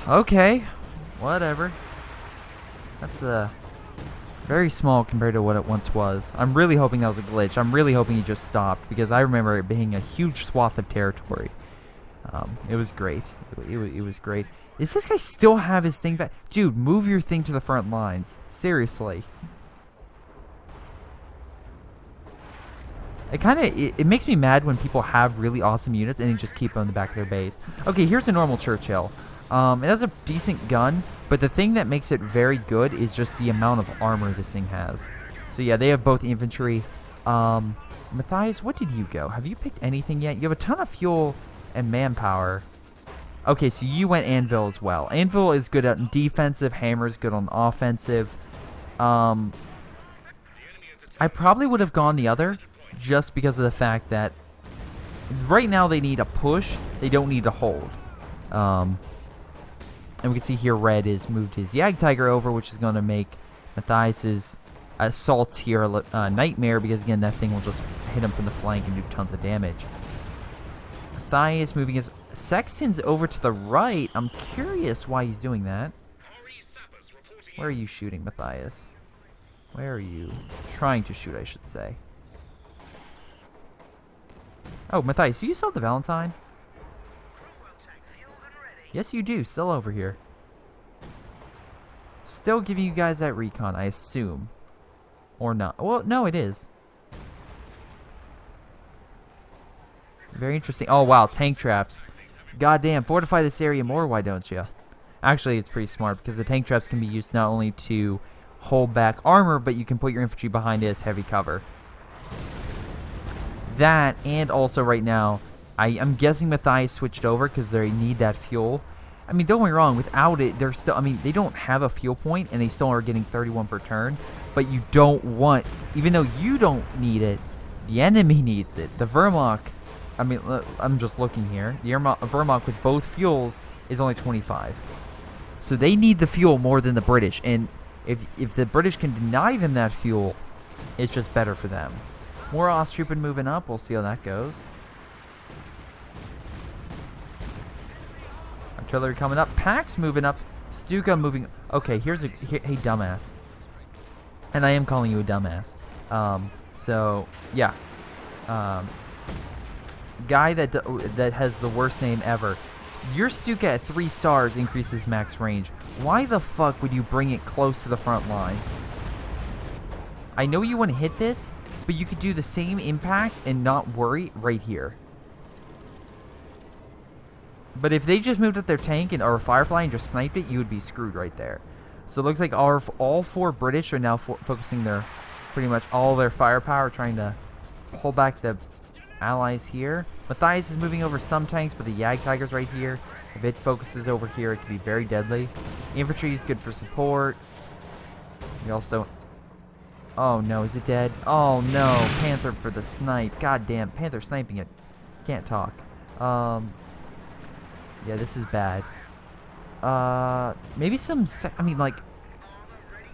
Okay. Whatever. That's very small compared to what it once was. I'm really hoping that was a glitch. I'm really hoping he just stopped, because I remember it being a huge swath of territory. It was great. It was great. Does this guy still have his thing back? Dude, move your thing to the front lines. Seriously. It makes me mad when people have really awesome units and they just keep them in the back of their base. Okay, here's a normal Churchill. It has a decent gun, but the thing that makes it very good is just the amount of armor this thing has. So yeah, they have both infantry. Matthias, what did you go? Have you picked anything yet? You have a ton of fuel and manpower. Okay, so you went Anvil as well. Anvil is good at defensive, Hammer is good on offensive. I probably would have gone the other, just because of the fact that right now they need a push, they don't need to hold. And we can see here Red has moved his Jagdtiger over, which is going to make Matthias's assaults here a nightmare, because again, that thing will just hit him from the flank and do tons of damage. Mathias moving his Sexton's over to the right. I'm curious why he's doing that. Where are you shooting, Mathias? Where are you trying to shoot, I should say? Oh, Mathias, do you still have the Valentine? Yes, you do. Still over here. Still giving you guys that recon, I assume. Or not. Well, no, it is. Very interesting. Oh, wow. Tank traps. Goddamn. Fortify this area more, why don't you? Actually, it's pretty smart, because the tank traps can be used not only to hold back armor, but you can put your infantry behind it as heavy cover. That, and also right now, I'm guessing Mathias switched over because they need that fuel. I mean, don't get me wrong, without it, they're still, I mean, they don't have a fuel point, and they still are getting 31 per turn, but you don't want, even though you don't need it, the enemy needs it. The Wehrmacht, I mean, I'm just looking here, the Wehrmacht with both fuels is only 25. So they need the fuel more than the British, and if the British can deny them that fuel, it's just better for them. More Osttroppen moving up, we'll see how that goes. Artillery coming up. Pax moving up. Stuka moving. Okay, hey, dumbass. And I am calling you a dumbass. So, yeah. Guy that has the worst name ever. Your Stuka at 3 stars increases max range. Why the fuck would you bring it close to the front line? I know you want to hit this, but you could do the same impact and not worry right here. But if they just moved up their tank or a Firefly and just sniped it, you would be screwed right there. So it looks like all 4 British are now focusing pretty much all their firepower, trying to hold back the allies here. Mathias is moving over some tanks, but the Jagdtiger's right here. If it focuses over here, it can be very deadly. Infantry is good for support. We also... Oh no, is it dead? Oh no, Panther for the snipe. God damn, Panther sniping it. Can't talk. Yeah, this is bad. Maybe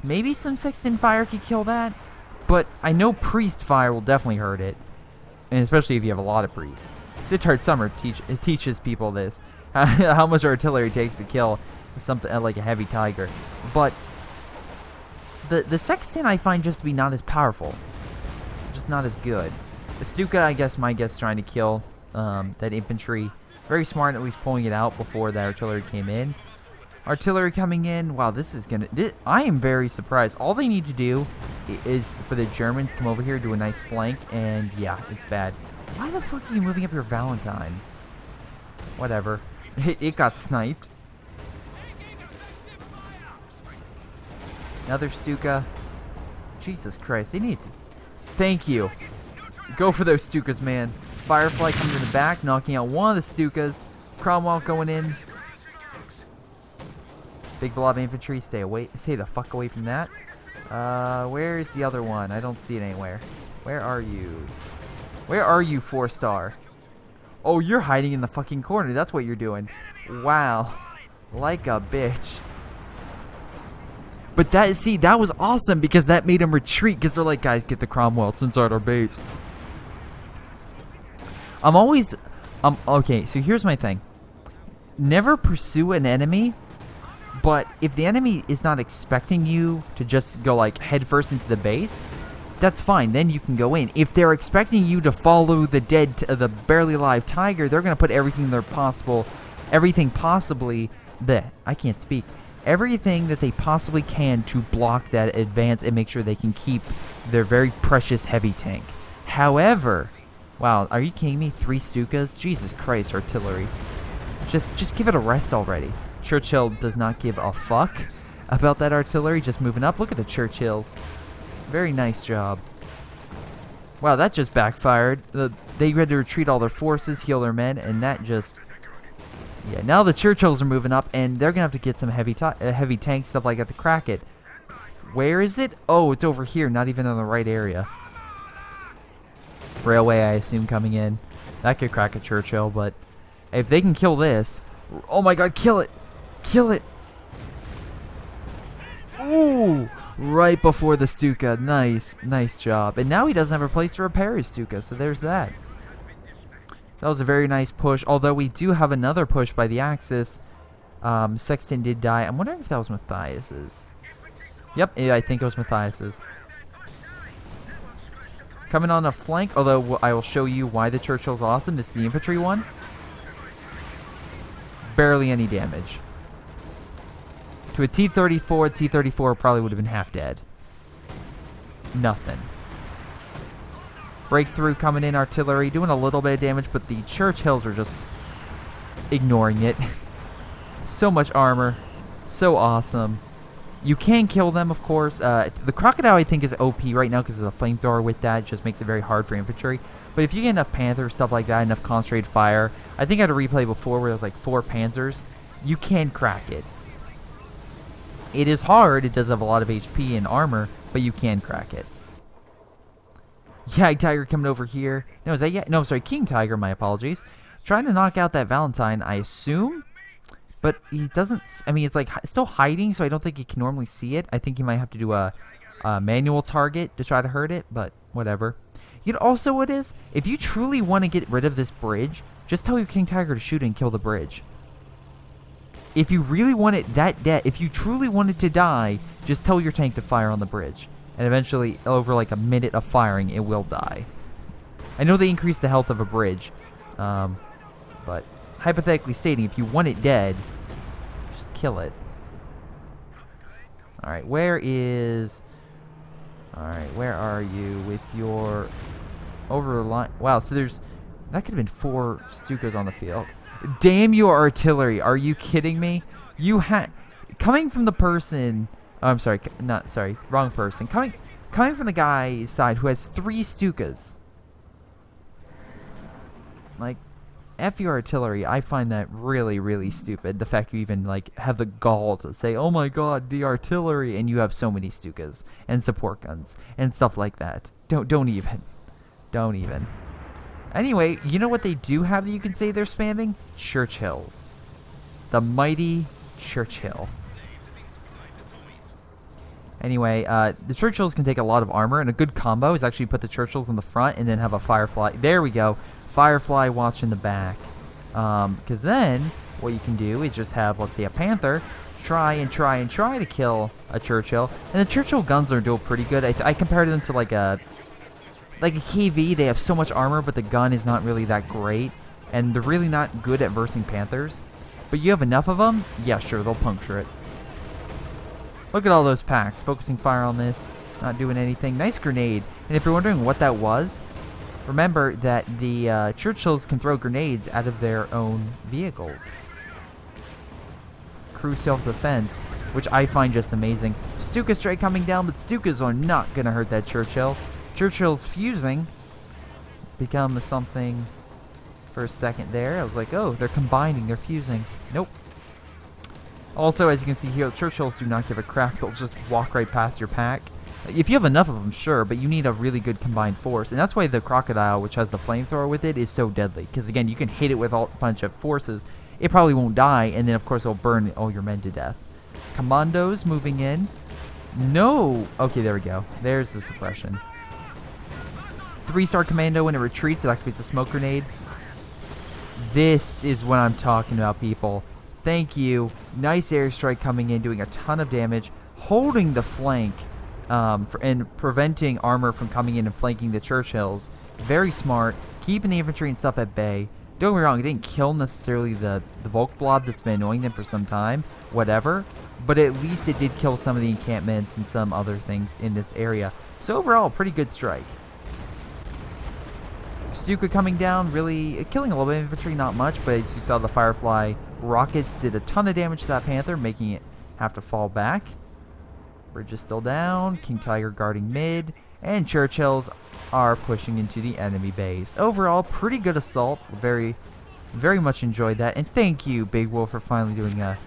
maybe some Sexton fire could kill that, but I know Priest fire will definitely hurt it, and especially if you have a lot of priests. Sittard Summer teaches people this, how much artillery takes to kill something like a heavy tiger. But the Sexton I find just to be not as powerful, just not as good. The Stuka, I guess my guess, trying to kill that infantry. Very smart, at least pulling it out before the artillery came in. Artillery coming in. Wow, this is gonna... I am very surprised. All they need to do is for the Germans to come over here, do a nice flank, and yeah, it's bad. Why the fuck are you moving up your Valentine? Whatever. It got sniped. Another Stuka. Jesus Christ, they need to... Thank you. Go for those Stukas, man. Firefly coming in the back, knocking out one of the Stukas. Cromwell going in. Big blob infantry, stay the fuck away from that. Where's the other one? I don't see it anywhere. Where are you? Where are you, 4-star? Oh, you're hiding in the fucking corner. That's what you're doing. Wow. Like a bitch. But that was awesome because that made them retreat, because they're like, guys, get the Cromwell. It's inside our base. Okay, so here's my thing. Never pursue an enemy, but if the enemy is not expecting you to just go like head first into the base, that's fine. Then you can go in. If they're expecting you to follow the barely alive tiger, they're gonna put everything everything that they possibly can to block that advance and make sure they can keep their very precious heavy tank. However, wow, are you kidding me? 3 Stukas? Jesus Christ, artillery. Just give it a rest already. Churchill does not give a fuck about that artillery, just moving up. Look at the Churchills. Very nice job. Wow, that just backfired. They had to retreat all their forces, heal their men, and that just... Yeah, now the Churchills are moving up, and they're going to have to get some heavy tank stuff like that to crack it. Where is it? Oh, it's over here, not even in the right area. Railway, I assume, coming in. That could crack a Churchill, but if they can kill this... Oh my god, kill it! Kill it! Ooh! Right before the Stuka. Nice job. And now he doesn't have a place to repair his Stuka, so there's that. That was a very nice push, although we do have another push by the Axis. Sexton did die. I'm wondering if that was Mathias's. Yep, yeah, I think it was Mathias's. Coming on a flank, although I will show you why the Churchill's awesome. This is the infantry one. Barely any damage. To a T-34, T-34 probably would have been half dead. Nothing. Breakthrough coming in, artillery, doing a little bit of damage, but the Churchills are just ignoring it. So much armor. So awesome. You can kill them, of course. The Crocodile, I think, is OP right now because of the flamethrower with that. It just makes it very hard for infantry. But if you get enough Panthers, stuff like that, enough concentrated fire. I think I had a replay before where there was like 4 Panzers. You can crack it. It is hard. It does have a lot of HP and armor, but you can crack it. Yeah, Tiger coming over here. No, is that yeah? No, I'm sorry, King Tiger. My apologies. Trying to knock out that Valentine, I assume. But he doesn't. I mean, it's like still hiding, so I don't think he can normally see it. I think he might have to do a manual target to try to hurt it, but whatever. You know, also what is? If you truly want to get rid of this bridge, just tell your King Tiger to shoot and kill the bridge. If you really want it that dead, if you truly want it to die, just tell your tank to fire on the bridge. And eventually, over like a minute of firing, it will die. I know they increase the health of a bridge, but hypothetically stating, if you want it dead, just kill it. Alright, where are you with your over line? Wow, so there's, that could have been 4 Stukas on the field. Damn your artillery, are you kidding me? You had, coming from the person, oh, I'm sorry, wrong person. Coming from the guy's side who has 3 Stukas. Like, F your artillery, I find that really, really stupid. The fact you even, like, have the gall to say, oh my god, the artillery, and you have so many Stukas, and support guns, and stuff like that. Don't even. Anyway, you know what they do have that you can say they're spamming? Churchills. The mighty Churchill. Anyway, the Churchills can take a lot of armor, and a good combo is actually put the Churchills in the front and then have a Firefly. There we go. Firefly watch in the back. Because then, what you can do is just have, let's say, a Panther try to kill a Churchill. And the Churchill guns are doing pretty good. I compared them to like a KV. They have so much armor, but the gun is not really that great. And they're really not good at versing Panthers. But you have enough of them, yeah, sure, they'll puncture it. Look at all those packs. Focusing fire on this. Not doing anything. Nice grenade. And if you're wondering what that was, remember that the Churchills can throw grenades out of their own vehicles. Crew self-defense, which I find just amazing. Stuka strike coming down, but Stukas are not going to hurt that Churchill. Churchill's fusing becomes something for a second there. I was like, oh, they're combining, they're fusing. Nope. Also, as you can see here, Churchills do not give a crap. They'll just walk right past your pack. If you have enough of them, sure, but you need a really good combined force. And that's why the Crocodile, which has the flamethrower with it, is so deadly. Because, again, you can hit it with a bunch of forces. It probably won't die, and then, of course, it'll burn all your men to death. Commandos moving in. No! Okay, there we go. There's the suppression. 3-star commando when it retreats, it activates a smoke grenade. This is what I'm talking about, people. Thank you. Nice airstrike coming in, doing a ton of damage, holding the flank, and preventing armor from coming in and flanking the Churchills. Very smart. Keeping the infantry and stuff at bay. Don't get me wrong, it didn't kill necessarily the Volk blob that's been annoying them for some time. Whatever. But at least it did kill some of the encampments and some other things in this area. So overall, pretty good strike. Stuka coming down, really killing a little bit of infantry, not much, but as you saw, the Firefly rockets did a ton of damage to that Panther, making it have to fall back. Bridge is still down, King Tiger guarding mid, and Churchills are pushing into the enemy base. Overall, pretty good assault. Very, very much enjoyed that, and thank you, Big Wolf, for finally doing a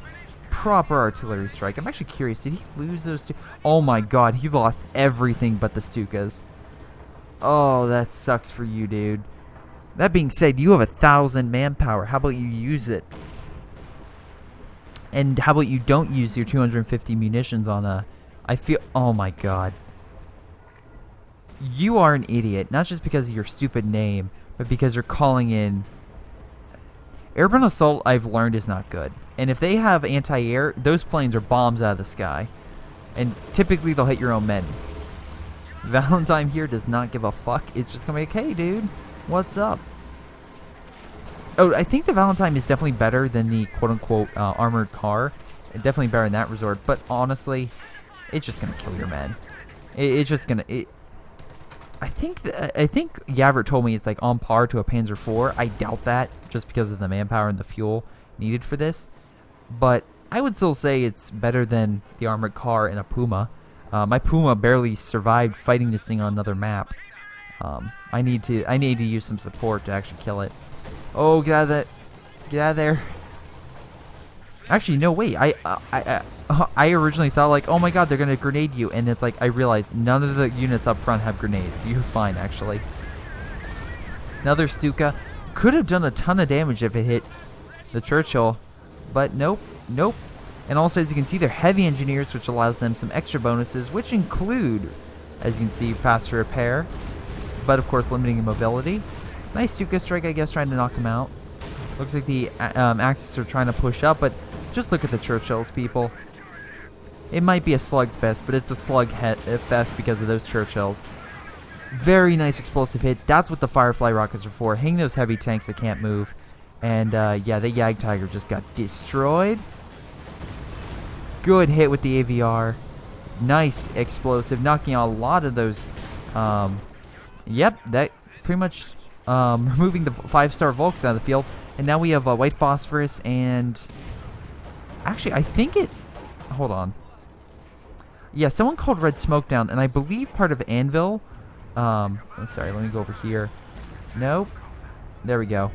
proper artillery strike. I'm actually curious, did he lose those two? Oh my god, he lost everything but the Stukas. Oh, that sucks for you, dude. That being said, you have 1,000 manpower. How about you use it? And how about you don't use your 250 munitions on a I feel... Oh my god. You are an idiot, not just because of your stupid name, but because you're calling in... Airborne assault, I've learned, is not good. And if they have anti-air, those planes are bombs out of the sky. And typically they'll hit your own men. Valentine here does not give a fuck. It's just gonna be like, hey dude, what's up? Oh, I think the Valentine is definitely better than the quote-unquote armored car. Definitely better in that resort. But honestly, it's just gonna kill your men. It's just gonna... I think Yavert told me it's like on par to a Panzer IV. I doubt that, just because of the manpower and the fuel needed for this. But I would still say it's better than the armored car and a Puma. My Puma barely survived fighting this thing on another map. I need to use some support to actually kill it. Oh, get out of that! Get out of there! Actually, no, wait. I originally thought, like, oh my god, they're gonna grenade you, and it's like, I realized none of the units up front have grenades. You're fine, actually. Another Stuka. Could have done a ton of damage if it hit the Churchill, but nope, nope. And also, as you can see, they're heavy engineers, which allows them some extra bonuses, which include, as you can see, faster repair, but of course, limiting mobility. Nice Stuka strike, I guess, trying to knock him out. Looks like the Axis are trying to push up, but just look at the Churchills, people. It might be a slug-fest, but it's a slug-fest because of those Churchills. Very nice explosive hit. That's what the Firefly rockets are for. Hang those heavy tanks that can't move. And, yeah, the Yag Tiger just got destroyed. Good hit with the AVR. Nice explosive, knocking out a lot of those. Yep, that pretty much removing the 5-star Volks out of the field. And now we have White Phosphorus and... Actually, I think it... Hold on. Yeah, someone called Red Smoke down, and I believe part of Anvil... sorry, let me go over here. Nope. There we go.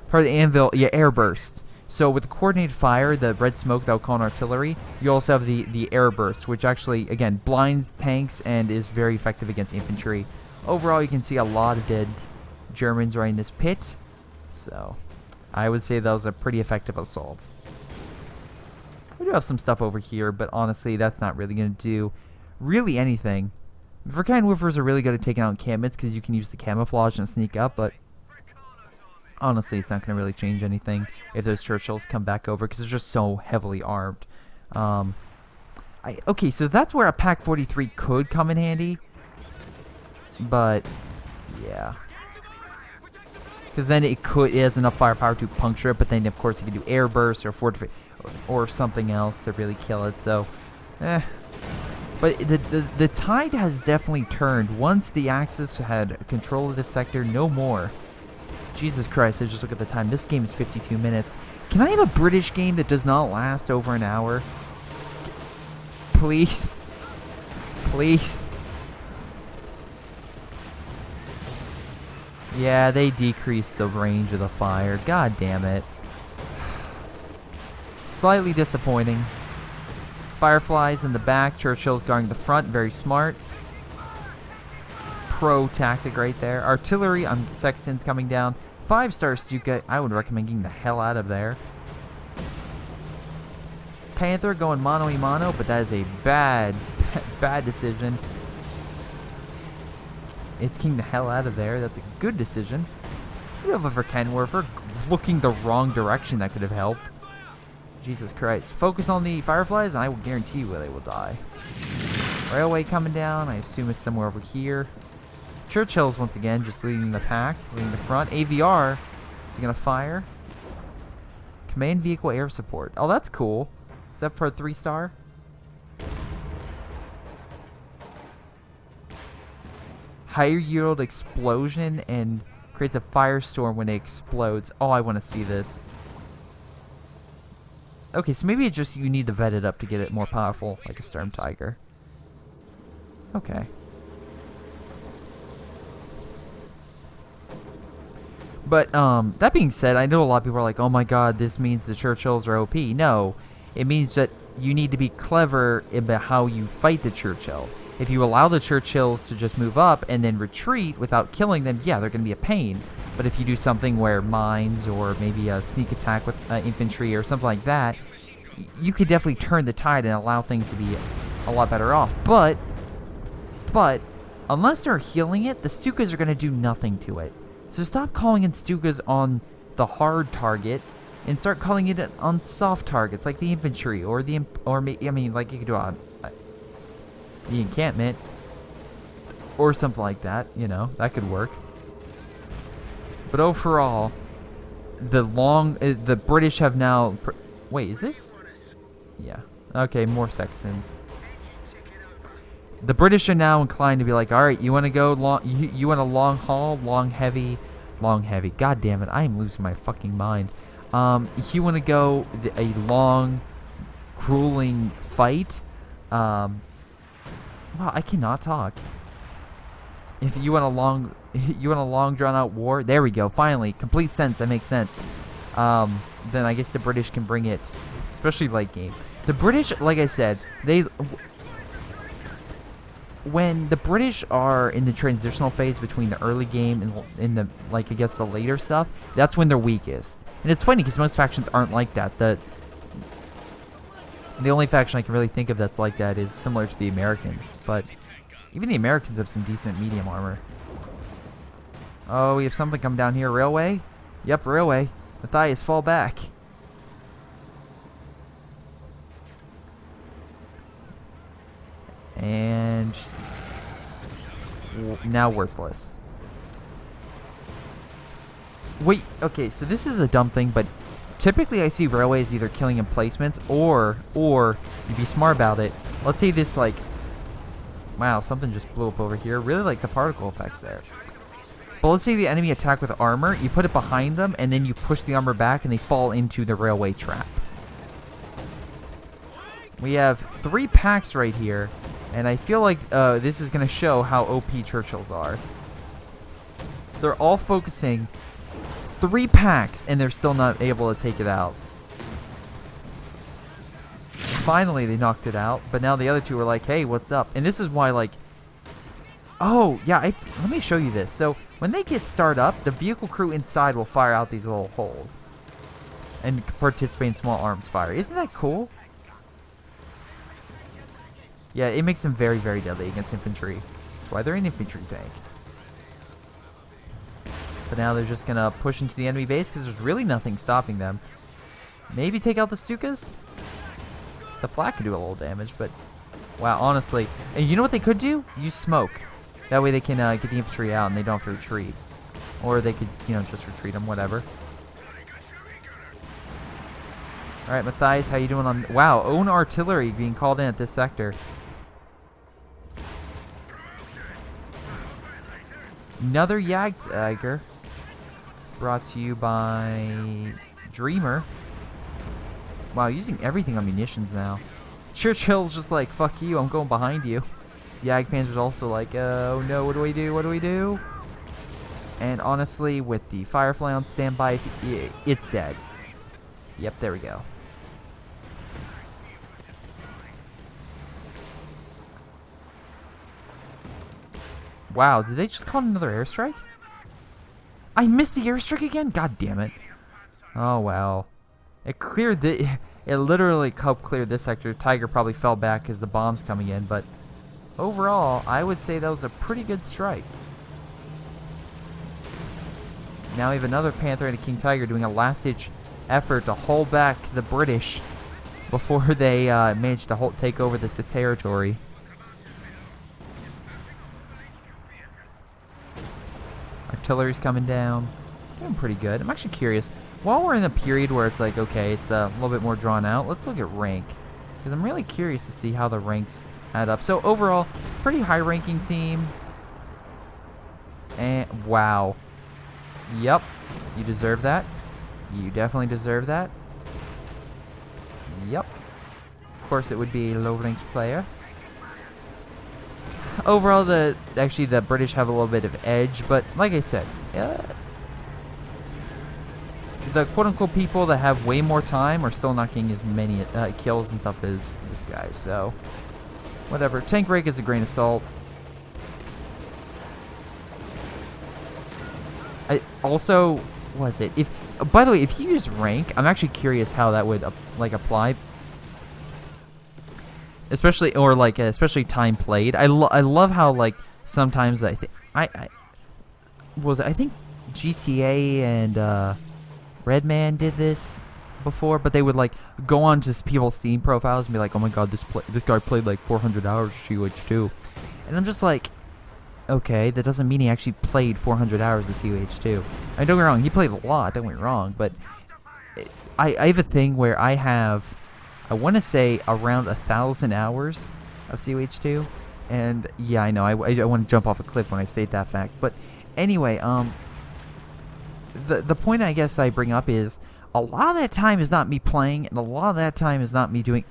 Part of the Anvil... Yeah, Airburst. So with the coordinated fire, the Red Smoke that will call an artillery, you also have the Air Burst, which actually, again, blinds tanks and is very effective against infantry. Overall, you can see a lot of dead Germans right in this pit. So, I would say that was a pretty effective assault. We do have some stuff over here, but honestly, that's not really going to do really anything. Verkan Woofers are really good at taking out encampments because you can use the camouflage and sneak up, but honestly, it's not going to really change anything if those Churchills come back over because they're just so heavily armed. Okay, so that's where a Pak 43 could come in handy, but yeah. Because then it has enough firepower to puncture it, but then of course you can do air burst or fortify or something else to really kill it. So, But the tide has definitely turned. Once the Axis had control of this sector, no more. Jesus Christ! I just look at the time. This game is 52 minutes. Can I have a British game that does not last over an hour? Please, please. Yeah, they decreased the range of the fire. God damn it. Slightly disappointing. Fireflies in the back. Churchill's guarding the front. Very smart. Pro tactic right there. Artillery on Sexton's coming down. 5-star Stuka. I would recommend getting the hell out of there. Panther going mano-a-mano, but that is a bad decision. It's getting the hell out of there. That's a good decision. We have a Verkenwerfer looking the wrong direction that could have helped. Jesus Christ. Focus on the Fireflies, and I will guarantee you they will die. Railway coming down. I assume it's somewhere over here. Churchill's once again just leading the pack, leading the front. AVR. Is he going to fire? Command vehicle air support. Oh, that's cool. Is that for a 3-star? Higher yield explosion and creates a firestorm when it explodes. Oh, I want to see this. Okay, so maybe it's just you need to vet it up to get it more powerful, like a Storm Tiger. Okay. But, that being said, I know a lot of people are like, oh my god, this means the Churchills are OP. No, it means that you need to be clever about how you fight the Churchill. If you allow the Churchills to just move up and then retreat without killing them, yeah, they're going to be a pain. But if you do something where mines or maybe a sneak attack with infantry or something like that, you could definitely turn the tide and allow things to be a lot better off. But unless they're healing it, the Stukas are going to do nothing to it. So stop calling in Stukas on the hard target and start calling it on soft targets like the infantry or the like you could do on the encampment or something like that. You know, that could work. But overall, the British have now. Wait, is this? Yeah. Okay, more sextons. The British are now inclined to be like, all right, you want to go long? You want a long haul, long heavy. God damn it, I am losing my fucking mind. You want to go a long, grueling fight? Wow, I cannot talk. If you want a long, drawn out war. There we go. Finally, complete sense. That makes sense. Then I guess the British can bring it, especially late game. The British, like I said, when the British are in the transitional phase between the early game and in the, like, I guess the later stuff, that's when they're weakest. And it's funny because most factions aren't like that. The only faction I can really think of that's like that is similar to the Americans. But even the Americans have some decent medium armor. Oh, we have something coming down here. Railway? Yep, railway. Mathias, fall back. And now worthless. Wait, okay, so this is a dumb thing, but typically I see railways either killing emplacements or you be smart about it. Let's say this, like, wow, something just blew up over here. Really like the particle effects there. But let's say the enemy attack with armor, you put it behind them, and then you push the armor back, and they fall into the railway trap. We have 3 packs right here, and I feel like this is going to show how OP Churchills are. They're all focusing 3 packs, and they're still not able to take it out. Finally, they knocked it out, but now the other 2 are like, hey, what's up? And this is why, like, oh, yeah, let me show you this. So, when they get started up, the vehicle crew inside will fire out these little holes and participate in small arms fire. Isn't that cool? Yeah, it makes them very, very deadly against infantry. That's why they're an infantry tank. But now they're just going to push into the enemy base because there's really nothing stopping them. Maybe take out the Stukas? The flak could do a little damage, but wow, honestly. And you know what they could do? Use smoke. That way they can get the infantry out and they don't have to retreat. Or they could, you know, just retreat them, whatever. Alright, Mathias, how you doing on... Wow, own artillery being called in at this sector. Another Jagdtiger. Brought to you by Dreamer. Wow, using everything on munitions now. Churchill's just like, fuck you, I'm going behind you. Jagdpanzer's also like, oh no, what do we do? And honestly, with the Firefly on standby, it's dead. Yep, there we go. Wow, did they just call it another airstrike? I missed the airstrike again? God damn it. Oh, wow. It cleared the... It literally helped clear this sector. Tiger probably fell back because the bomb's coming in, but overall, I would say that was a pretty good strike. Now we have another Panther and a King Tiger doing a last-ditch effort to hold back the British before they manage to take over this territory. Artillery's coming down. Doing pretty good. I'm actually curious. While we're in a period where it's like, okay, it's a little bit more drawn out, let's look at rank. Because I'm really curious to see how the ranks add up. So overall, pretty high-ranking team. And wow. Yep. You deserve that. You definitely deserve that. Yep. Of course, it would be a low-ranked player. Overall, the British have a little bit of edge, but like I said, the quote-unquote people that have way more time are still not getting as many kills and stuff as this guy, so whatever. Tank rake is a grain of salt. I also, was it? If, by the way, if you use rank, I'm actually curious how that would like apply. especially or like especially time played. I love how like sometimes I think I think GTA and Redman did this before, but they would like go on to people's Steam profiles and be like, "Oh my God, this guy played like 400 hours of CH2," and I'm just like, okay, that doesn't mean he actually played 400 hours of CH2. I mean, don't get me wrong, he played a lot. Don't get me wrong, but I have a thing where I have, I want to say around 1,000 hours of CH2, and yeah, I know I want to jump off a cliff when I state that fact, but anyway, the point I guess I bring up is a lot of that time is not me playing, and a lot of that time is not me doing,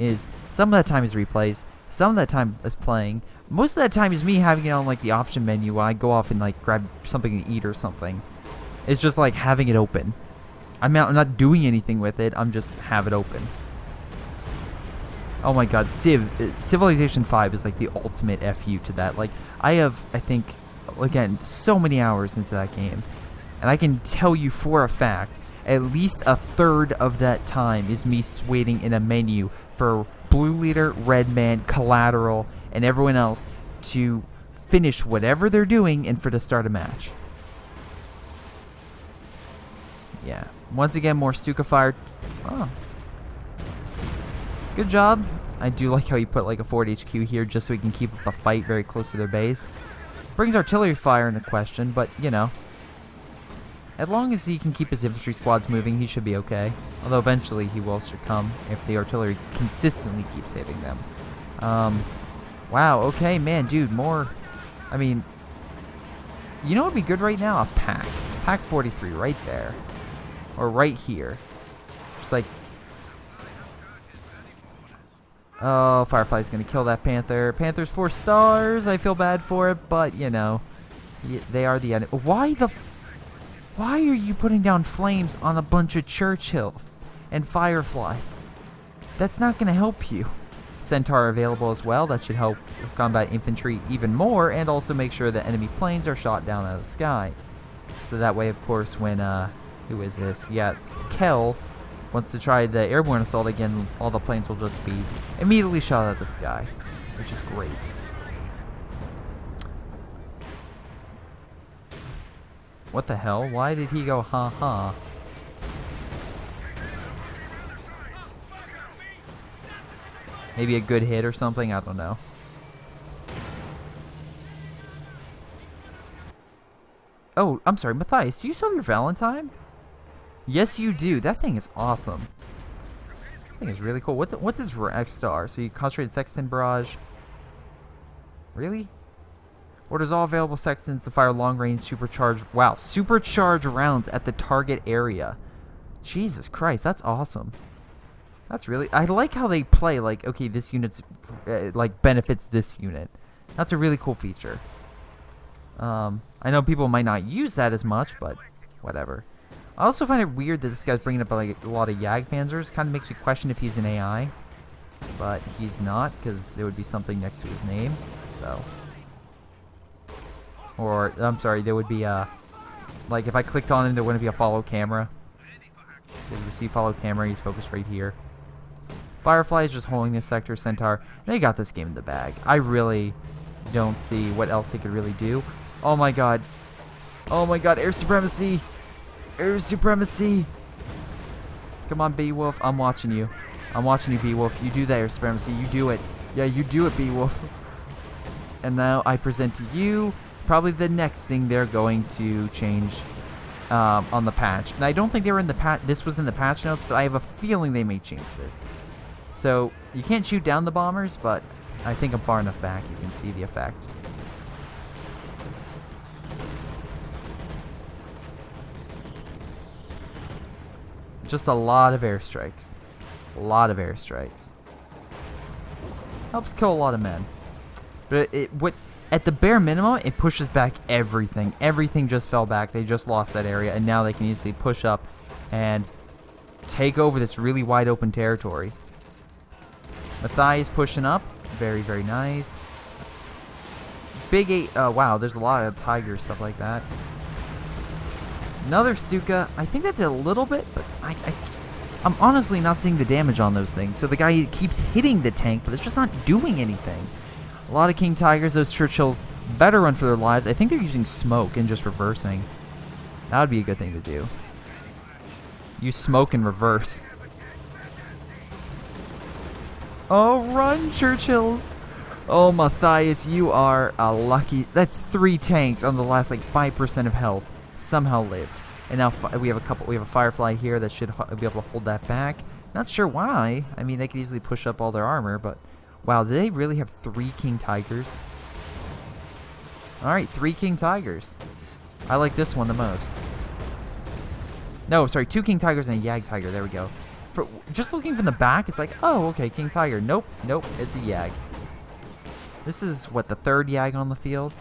some of that time is replays, some of that time is playing, most of that time is me having it on like the option menu while I go off and like grab something to eat or something. It's just like having it open. I'm not doing anything with it, I'm just have it open. Oh my God, Civilization 5 is like the ultimate FU to that. Like, I have, I think, again, so many hours into that game, and I can tell you for a fact, at least a third of that time is me waiting in a menu for Blue Leader, Red Man, Collateral, and everyone else to finish whatever they're doing and for to start a match. Yeah. Once again, more Stuka fire. Oh. Good job. I do like how you put like a forward HQ here just so we can keep up the fight very close to their base. Brings artillery fire into question, but you know, as long as he can keep his infantry squads moving, he should be okay. Although eventually he will succumb if the artillery consistently keeps hitting them. Wow, okay, man, dude, more... I mean, you know what would be good right now? A pack. Pack 43 right there. Or right here. Just like... Oh, Firefly's gonna kill that Panther. Panther's 4 stars. I feel bad for it, but, you know, they are the enemy. Why are you putting down flames on a bunch of Churchills and Fireflies? That's not going to help you. Centaur available as well. That should help combat infantry even more, and also make sure that enemy planes are shot down out of the sky. So that way, of course, when, who is this? Yeah, Kel wants to try the airborne assault again, all the planes will just be immediately shot out of the sky, which is great. What the hell? Why did he go ha-ha? Maybe a good hit or something? I don't know. Oh, I'm sorry, Mathias, do you still have your Valentine? Yes, you do. That thing is awesome. That thing is really cool. What's its X star? So you concentrated Sexton Barrage. Really? Orders all available Sextons to fire long-range supercharged... Wow, supercharged rounds at the target area. Jesus Christ, that's awesome. That's really... I like how they play, like, okay, this unit's, like, benefits this unit. That's a really cool feature. I know people might not use that as much, but whatever. I also find it weird that this guy's bringing up, like, a lot of Jagdpanzers. Kind of makes me question if he's an AI. But he's not, because there would be something next to his name, so... Or, I'm sorry, there would be like if I clicked on him, there wouldn't be a follow camera. Did you see follow camera? He's focused right here. Firefly is just holding this sector. Centaur, they got this game in the bag. I really don't see what else they could really do. Oh my god. Oh my god, air supremacy! Air supremacy! Come on, Beowulf, I'm watching you. I'm watching you, Beowulf. You do that air supremacy, you do it. Yeah, you do it, Beowulf. And now I present to you probably the next thing they're going to change on the patch. And I don't think they were in the patch. This was in the patch notes, but I have a feeling they may change this. So you can't shoot down the bombers, but I think I'm far enough back you can see the effect. Just a lot of airstrikes. A lot of airstrikes. Helps kill a lot of men. But at the bare minimum, it pushes back everything. Everything just fell back. They just lost that area, and now they can easily push up and take over this really wide open territory. Mathias pushing up. Very, very nice. Big 8. Wow, there's a lot of Tiger stuff like that. Another Stuka. I think that did a little bit, but I'm honestly not seeing the damage on those things. So the guy keeps hitting the tank, but it's just not doing anything. A lot of King Tigers, those Churchills better run for their lives. I think they're using smoke and just reversing. That would be a good thing to do. Use smoke and reverse. Oh, run, Churchills! Oh, Mathias, you are a lucky... That's 3 tanks on the last, like, 5% of health. Somehow lived. And now we have a Firefly here that should be able to hold that back. Not sure why. I mean, they could easily push up all their armor, but... Wow, do they really have 3 King Tigers? Alright, 3 King Tigers. I like this one the most. No, sorry, 2 King Tigers and a Yag Tiger. There we go. Just looking from the back, it's like, oh, okay, King Tiger. Nope, nope, it's a Yag. This is, what, the 3rd Yag on the field?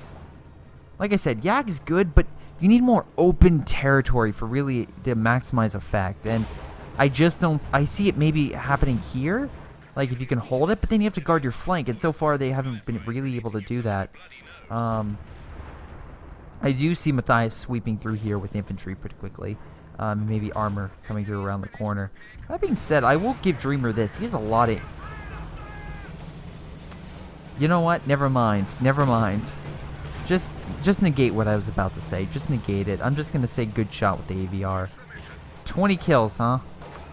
Like I said, Yag is good, but you need more open territory for really to maximize effect. And I just don't... I see it maybe happening here, like if you can hold it, but then you have to guard your flank. And so far, they haven't been really able to do that. I do see Mathias sweeping through here with infantry pretty quickly. Maybe armor coming through around the corner. That being said, I will give Dreamer this. He has a lot of... You know what? Never mind. Never mind. Just negate what I was about to say. Just negate it. I'm just going to say good shot with the AVR. 20 kills, huh?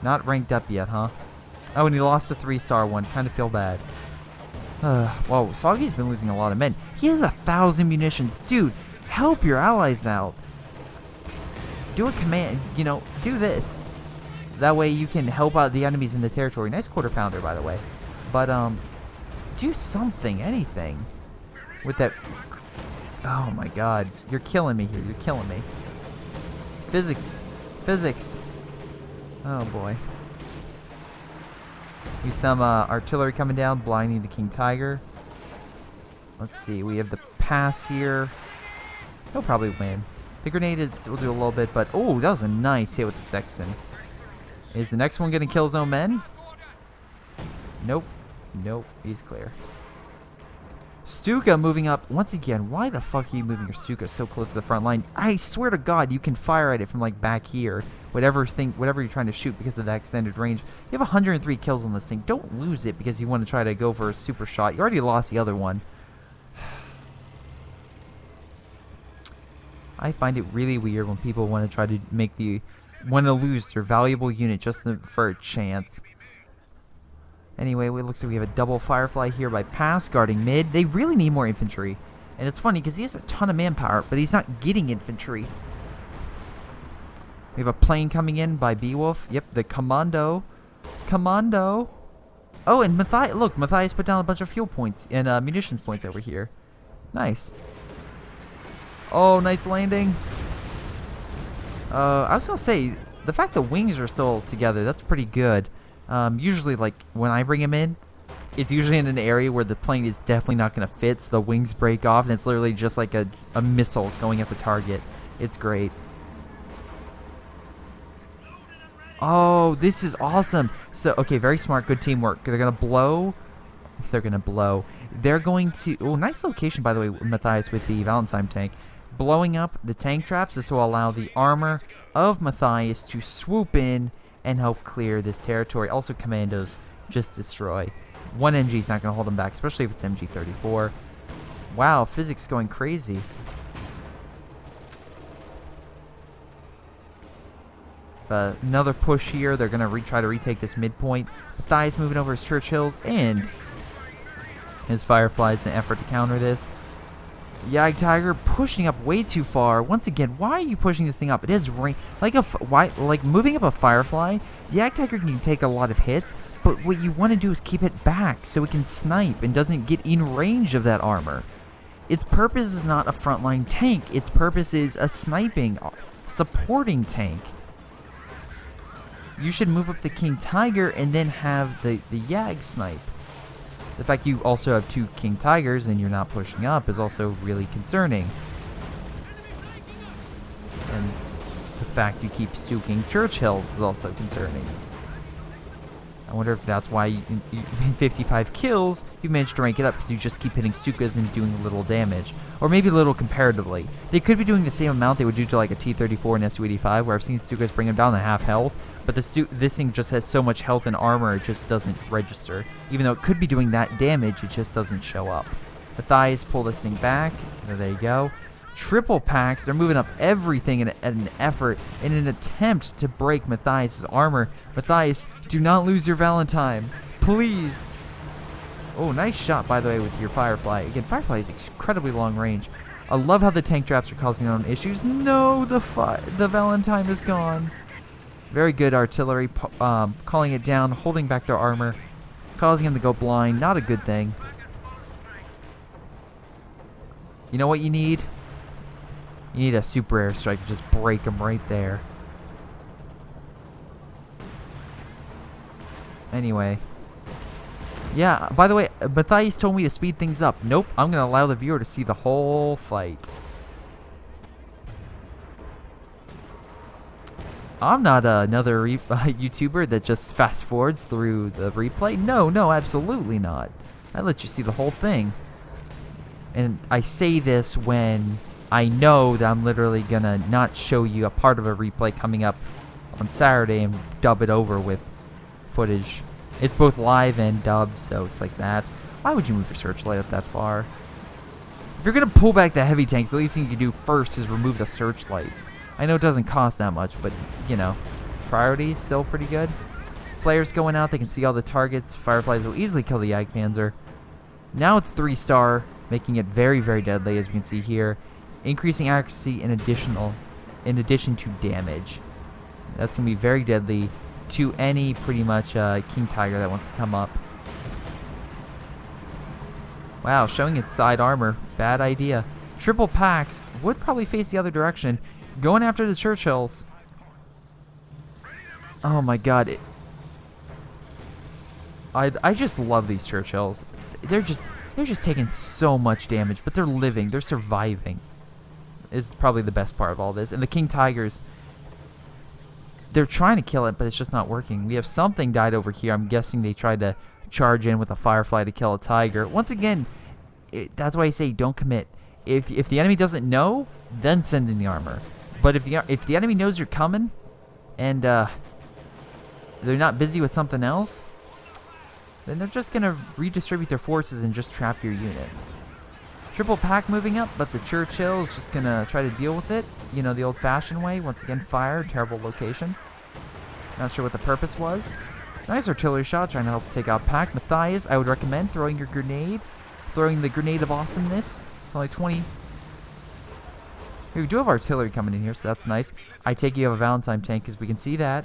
Not ranked up yet, huh? Oh, and he lost a 3-star one. Kind of feel bad. Whoa, Soggy's been losing a lot of men. He has 1,000 munitions. Dude, help your allies out. Do a command, you know, do this. That way you can help out the enemies in the territory. Nice quarter pounder, by the way. But, do something, anything. With that... Oh my god. You're killing me here. You're killing me. Physics. Physics. Oh boy. Use some artillery coming down, blinding the King Tiger. Let's see. We have the pass here. He'll probably win. The grenade will do a little bit, but... Oh, that was a nice hit with the Sexton. Is the next one going to kill his own men? Nope. Nope. He's clear. Stuka moving up. Once again, why the fuck are you moving your Stuka so close to the front line? I swear to God, you can fire at it from, like, back here. Whatever you're trying to shoot because of that extended range. You have 103 kills on this thing. Don't lose it because you want to try to go for a super shot. You already lost the other one. I find it really weird when people want to try to lose their valuable unit just for a chance. Anyway, it looks like we have a double Firefly here by Pass guarding mid. They really need more infantry. And it's funny because he has a ton of manpower, but he's not getting infantry. We have a plane coming in by Beowulf. Yep, the Commando. Commando. Oh, and Mathias. Look, Mathias put down a bunch of fuel points and munitions points over here. Nice. Oh, nice landing. I was going to say, the fact the wings are still together, that's pretty good. Usually, like, when I bring him in, it's usually in an area where the plane is definitely not going to fit, so the wings break off, and it's literally just like a missile going at the target. It's great. Oh, this is awesome. So, okay, very smart, good teamwork. They're going to blow. They're going to blow. They're going to... Oh, nice location, by the way, Mathias, with the Valentine tank. Blowing up the tank traps. This will allow the armor of Mathias to swoop in and help clear this territory. Also, commandos just destroy. One MG is not going to hold them back, especially if it's MG34. Wow, physics going crazy. Another push here. They're going to try to retake this midpoint. Mathias moving over his Churchills and his Fireflies in an effort to counter this. Yag Tiger pushing up way too far. Once again, why are you pushing this thing up? It has range. Like moving up a Firefly, Yag Tiger can take a lot of hits, but what you want to do is keep it back so it can snipe and doesn't get in range of that armor. Its purpose is not a frontline tank. Its purpose is a sniping, supporting tank. You should move up the King Tiger and then have the Yag snipe. The fact you also have 2 King Tigers and you're not pushing up is also really concerning. And the fact you keep stuking Churchill is also concerning. I wonder if that's why in 55 kills, you managed to rank it up because you just keep hitting Stukas and doing a little damage. Or maybe a little comparatively. They could be doing the same amount they would do to like a T-34 and Su-85, where I've seen Stukas bring them down to half health, but this thing just has so much health and armor, it just doesn't register. Even though it could be doing that damage, it just doesn't show up. Mathias, pull this thing back. There you go. Triple packs. They're moving up everything in an effort, in an attempt to break Mathias' armor. Mathias, do not lose your Valentine. Please. Oh, nice shot, by the way, with your Firefly. Again, Firefly is incredibly long range. I love how the tank traps are causing their own issues. No, the Valentine is gone. Very good artillery, calling it down, holding back their armor, causing him to go blind. Not a good thing. You know what you need? You need a super airstrike to just break him right there. Anyway. Yeah, by the way, Mathias told me to speed things up. Nope, I'm going to allow the viewer to see the whole fight. I'm not another YouTuber that just fast forwards through the replay. No, absolutely not. I let you see the whole thing. And I say this when I know that I'm literally going to not show you a part of a replay coming up on Saturday and dub it over with footage. It's both live and dubbed, so it's like that. Why would you move your searchlight up that far? If you're going to pull back the heavy tanks, the least thing you can do first is remove the searchlight. I know it doesn't cost that much, but, you know, priorities still pretty good. Flares going out, they can see all the targets. Fireflies will easily kill the Jagdpanzer. Now it's 3-star, making it very, very deadly, as we can see here. Increasing accuracy in addition to damage. That's going to be very deadly to any, pretty much, King Tiger that wants to come up. Wow, showing its side armor. Bad idea. Triple packs would probably face the other direction. Going after the Churchills. Oh my god. I just love these Churchills. They're just taking so much damage, but they're living. They're surviving. Is probably the best part of all this. And the King Tigers, they're trying to kill it, but it's just not working. We have something died over here. I'm guessing they tried to charge in with a Firefly to kill a Tiger. Once again, that's why I say don't commit. If the enemy doesn't know, then send in the armor. But if the enemy knows you're coming, and they're not busy with something else, then they're just gonna redistribute their forces and just trap your unit. Triple pack moving up, but the Churchill is just gonna try to deal with it. You know, the old-fashioned way. Once again, fire, terrible location. Not sure what the purpose was. Nice artillery shot, trying to help take out pack. Mathias, I would recommend throwing your grenade, throwing the grenade of awesomeness. It's only 20. We do have artillery coming in here, so that's nice. I take you have a Valentine tank, because we can see that.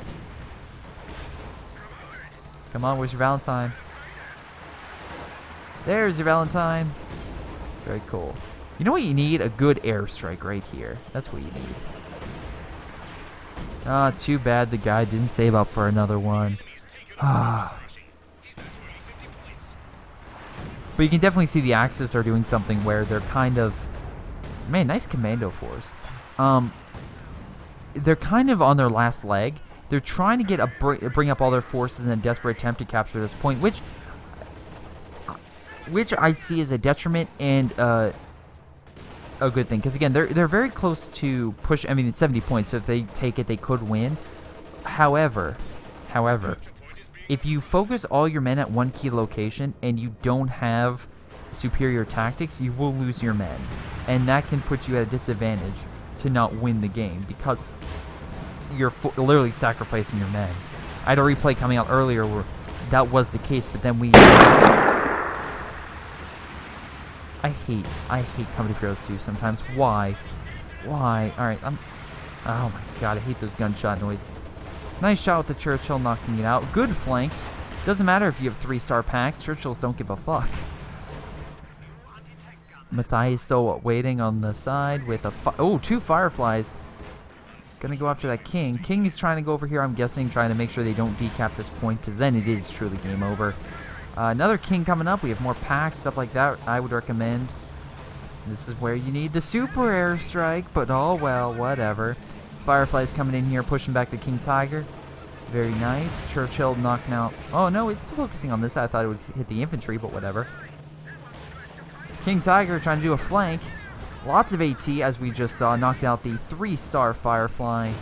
Come on, where's your Valentine? There's your Valentine. Very cool. You know what you need? A good airstrike right here. That's what you need. Ah, too bad the guy didn't save up for another one. Ah. But you can definitely see the Axis are doing something where they're kind of... Man, nice commando force. They're kind of on their last leg. They're trying to get bring up all their forces in a desperate attempt to capture this point, which I see as a detriment and a good thing. Because again, they're very close to push. I mean, it's 70 points, so if they take it, they could win. However, if you focus all your men at one key location and you don't have superior tactics, you will lose your men, and that can put you at a disadvantage to not win the game because you're literally sacrificing your men. I had a replay coming out earlier where that was the case, but then we... I hate Company of Heroes 2 sometimes. Why? Alright, oh my god, I hate those gunshot noises. Nice shot with the Churchill, knocking it out. Good flank. Doesn't matter if you have 3-star packs. Churchills don't give a fuck. Mathias still waiting on the side with a... 2 Fireflies. Gonna go after that King. King is trying to go over here, I'm guessing, trying to make sure they don't decap this point, because then it is truly game over. Another King coming up. We have more packs, stuff like that. I would recommend. This is where you need the super airstrike, but oh well, whatever. Fireflies coming in here, pushing back the King Tiger. Very nice. Churchill knocking out... Oh, no, it's focusing on this side. I thought it would hit the infantry, but whatever. King Tiger trying to do a flank. Lots of AT, as we just saw. Knocked out the 3-star Firefly.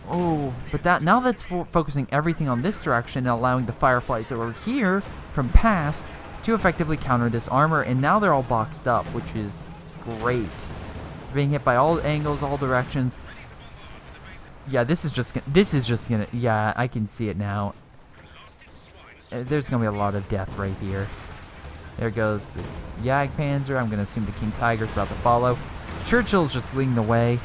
Oh, but now that's focusing everything on this direction and allowing the Fireflies over here from past to effectively counter this armor. And now they're all boxed up, which is great. Being hit by all angles, all directions. Yeah, this is just gonna, yeah, I can see it now. There's gonna be a lot of death right here. There goes the Jagdpanzer. I'm gonna assume the King Tiger's about to follow. Churchill's just leading the way.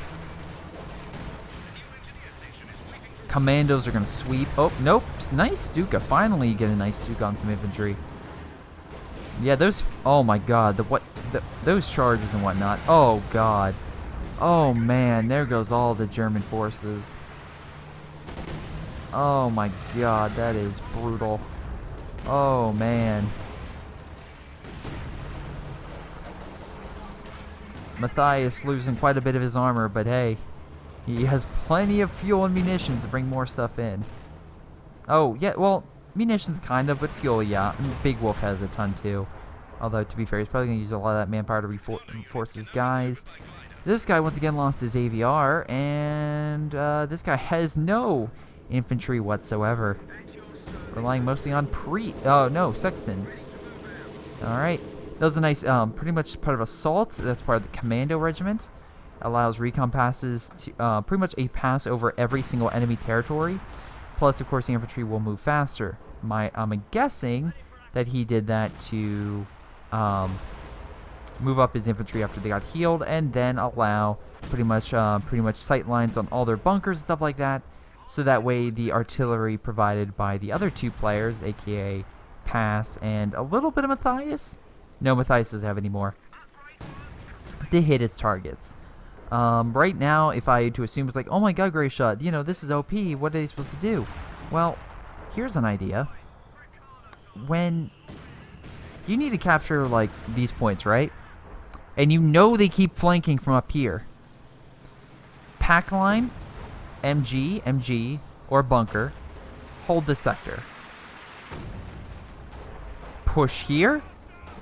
Commandos are gonna sweep. Oh, nope. Nice Stuka. Finally you get a nice Stuka on some infantry. Yeah, those, oh my god, those charges and whatnot. Oh god. Oh man, there goes all the German forces. Oh my god, that is brutal. Oh man. Mathias losing quite a bit of his armor, but hey, he has plenty of fuel and munitions to bring more stuff in. Oh, yeah, well, munitions kind of, but fuel, yeah. Big Wolf has a ton too. Although, to be fair, he's probably going to use a lot of that manpower to reinforce his guys. This guy, once again, lost his AVR, and this guy has no infantry whatsoever. Relying mostly on sextons. Alright. That was a nice, pretty much part of assault. That's part of the commando regiment. Allows recon passes to, pretty much a pass over every single enemy territory. Plus, of course, the infantry will move faster. I'm guessing that he did that to move up his infantry after they got healed, and then allow pretty much sight lines on all their bunkers and stuff like that. So that way, the artillery provided by the other two players, aka Pass and a little bit of Mathias. No, Mathias doesn't have any more. They hit its targets. Right now, if I had to assume, it's like, oh my god, Greyshot, you know, this is OP, what are they supposed to do? Well, here's an idea. When you need to capture, like, these points, right? And you know they keep flanking from up here. Pack line, MG, or bunker, hold this sector. Push here,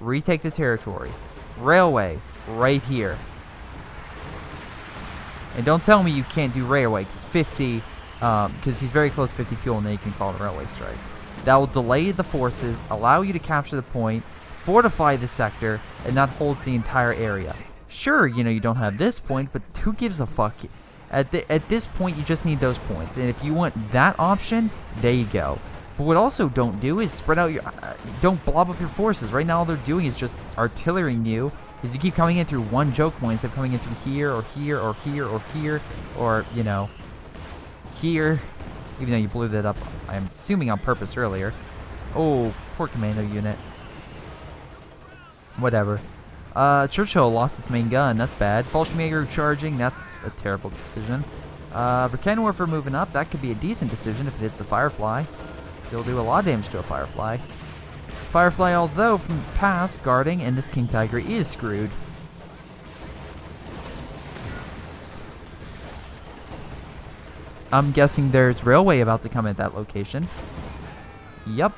retake the territory. Railway, right here. And don't tell me you can't do railway, because he's very close to 50 fuel, and then you can call it a railway strike. That will delay the forces, allow you to capture the point, fortify the sector, and not hold the entire area. Sure, you know, you don't have this point, but who gives a fuck? At this point, you just need those points. And if you want that option, there you go. But what also don't do is spread out your... don't blob up your forces. Right now, all they're doing is just artillerying you. Because you keep coming in through one choke point instead of coming in through here, or here, or here, or here, or, you know, here. Even though you blew that up, I'm assuming on purpose earlier. Oh, poor commando unit. Whatever. Churchill lost its main gun. That's bad. Fallschirmjäger charging. That's a terrible decision. Verkenwerfer moving up. That could be a decent decision if it hits the Firefly. It'll do a lot of damage to a Firefly. Firefly, although from past guarding, and this King Tiger is screwed. I'm guessing there's railway about to come at that location. Yep.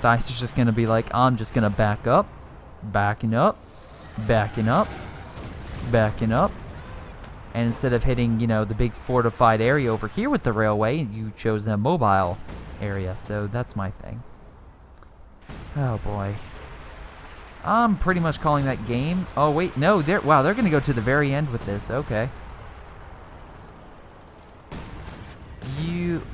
Dice is just going to be like, I'm just going to back up. Backing up. Backing up. Backing up. And instead of hitting, you know, the big fortified area over here with the railway, you chose a mobile area. So that's my thing. Oh boy. I'm pretty much calling that game. Oh wait, no, they're going to go to the very end with this. Okay.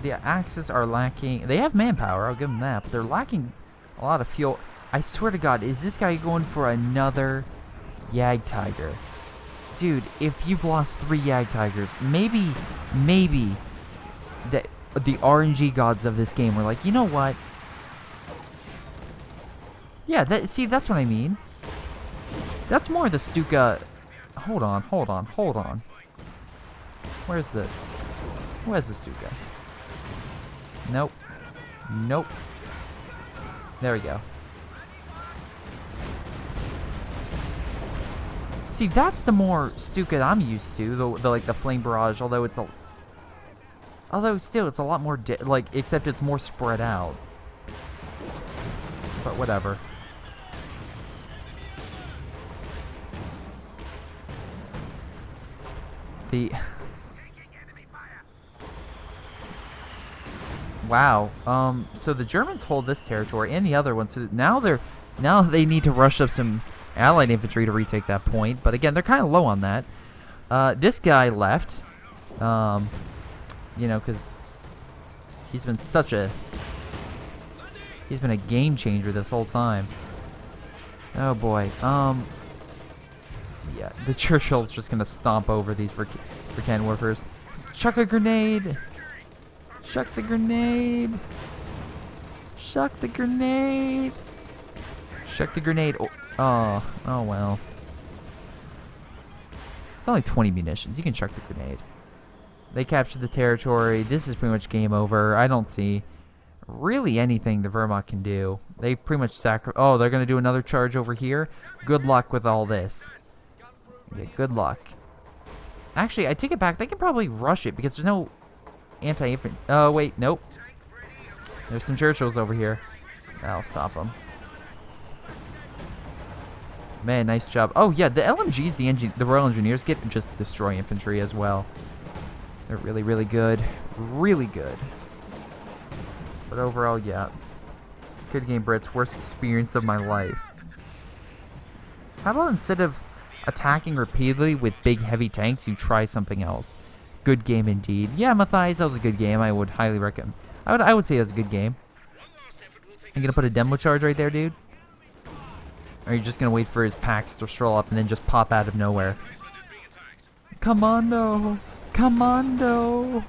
The Axis are lacking. They have manpower, I'll give them that, but they're lacking a lot of fuel. I swear to God, is this guy going for another Jagdtiger? Dude, if you've lost 3 Jagdtigers, maybe the RNG gods of this game were like, you know what? Yeah, that's what I mean. That's more the Stuka. Hold on. Where's the Stuka? Nope. There we go. See, that's the more Stuka I'm used to, the like the flame barrage, although it's a... Although still, it's a lot more like, except it's more spread out. But whatever. Wow. So the Germans hold this territory and the other one. So now they need to rush up some Allied infantry to retake that point. But again, they're kind of low on that. This guy left. You know, because he's been a game changer this whole time. Oh boy. Yeah, the Churchill's just gonna stomp over these Vircan warfers. Chuck a grenade! Chuck the grenade! Chuck the grenade! Chuck the grenade! Oh well. It's only 20 munitions. You can chuck the grenade. They captured the territory. This is pretty much game over. I don't see really anything the Wehrmacht can do. They pretty much oh, they're gonna do another charge over here. Good luck with all this. Yeah, good luck. Actually, I take it back. They can probably rush it because there's no anti-infantry. Oh, wait, nope. There's some Churchills over here. That'll stop them. Man, nice job. Oh, yeah, the LMGs, the Royal Engineers get to just destroy infantry as well. They're really, really good. Really good. But overall, yeah. Good game, Brits. Worst experience of my life. How about instead of attacking repeatedly with big heavy tanks, you try something else? Good game indeed. Yeah, Mathias, that was a good game. I would highly recommend. I would say that's a good game. You gonna put a demo charge right there, dude? Or are you just gonna wait for his packs to stroll up and then just pop out of nowhere? Commando! Commando!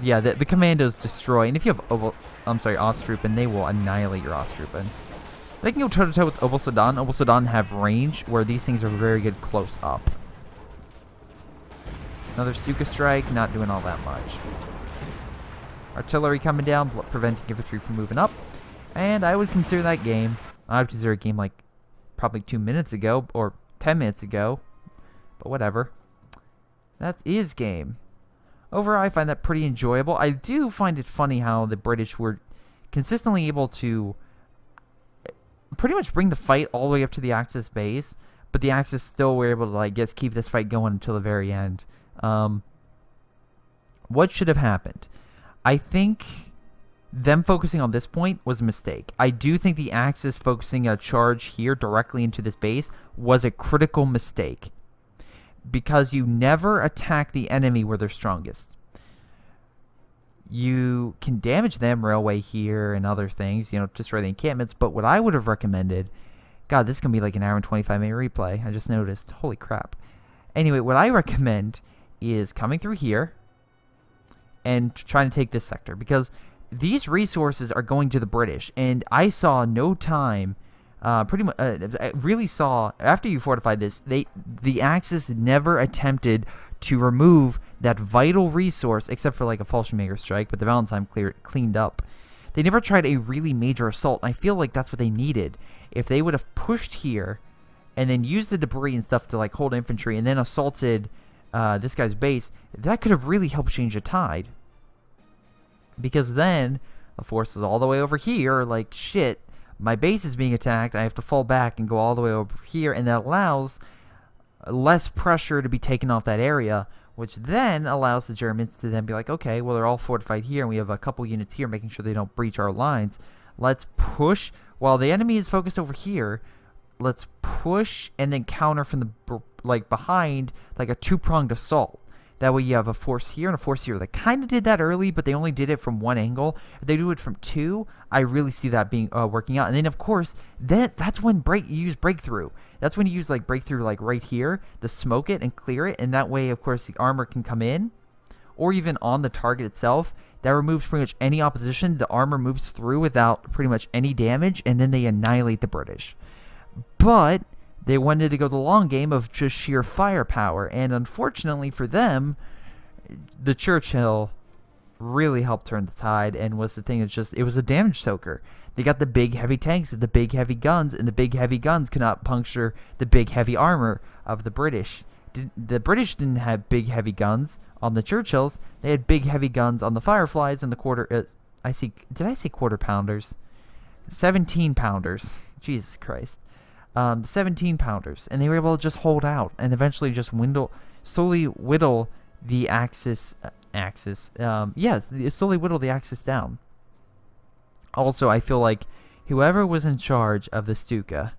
Yeah, the commandos destroy. And if you have Osttruppen, they will annihilate your Osttruppen. They can go toe-to-toe with Obersudan. Obersudan have range, where these things are very good close up. Another Stuka strike, not doing all that much. Artillery coming down, preventing infantry from moving up. And I would consider that game. I would consider a game like probably 2 minutes ago, or 10 minutes ago. But whatever. That is game. Overall, I find that pretty enjoyable. I do find it funny how the British were consistently able to pretty much bring the fight all the way up to the Axis base, but the Axis still were able to, like, just keep this fight going until the very end. What should have happened? I think them focusing on this point was a mistake. I do think the Axis focusing a charge here directly into this base was a critical mistake, because you never attack the enemy where they're strongest. You can damage them, railway here and other things, you know, destroy the encampments, but what I would have recommended... God, this is going to be like an hour and 25-minute replay. I just noticed. Holy crap. Anyway, what I recommend is coming through here and trying to take this sector, because these resources are going to the British, and I saw no time... pretty much, I really saw, after you fortified this, the Axis never attempted to remove that vital resource, except for like a Fallschirmjäger strike, but the Valentine cleaned up. They never tried a really major assault, and I feel like that's what they needed. If they would have pushed here, and then used the debris and stuff to like hold infantry, and then assaulted this guy's base, that could have really helped change the tide. Because then, the forces all the way over here are like, shit, my base is being attacked, I have to fall back and go all the way over here, and that allows less pressure to be taken off that area, which then allows the Germans to then be like, okay, well, they're all fortified here, and we have a couple units here making sure they don't breach our lines. Let's push, while the enemy is focused over here, let's push and then counter from the, like, behind, like a two-pronged assault. That way you have a force here and a force here. They kind of did that early, but they only did it from one angle. If they do it from two, I really see that being working out. And then, of course, that's when you use breakthrough. That's when you use like breakthrough, like right here, to smoke it and clear it. And that way, of course, the armor can come in, or even on the target itself. That removes pretty much any opposition. The armor moves through without pretty much any damage, and then they annihilate the British. But they wanted to go the long game of just sheer firepower, and unfortunately for them, the Churchill really helped turn the tide, and was the thing that's just, it was a damage soaker. They got the big heavy tanks and the big heavy guns, and the big heavy guns could not puncture the big heavy armor of the British. the British didn't have big heavy guns on the Churchills. They had big heavy guns on the Fireflies and the did I say quarter pounders? 17 pounders. Jesus Christ. 17 pounders, and they were able to just hold out and eventually just slowly whittle the Axis. Slowly whittle the Axis down. Also, I feel like whoever was in charge of the Stuka,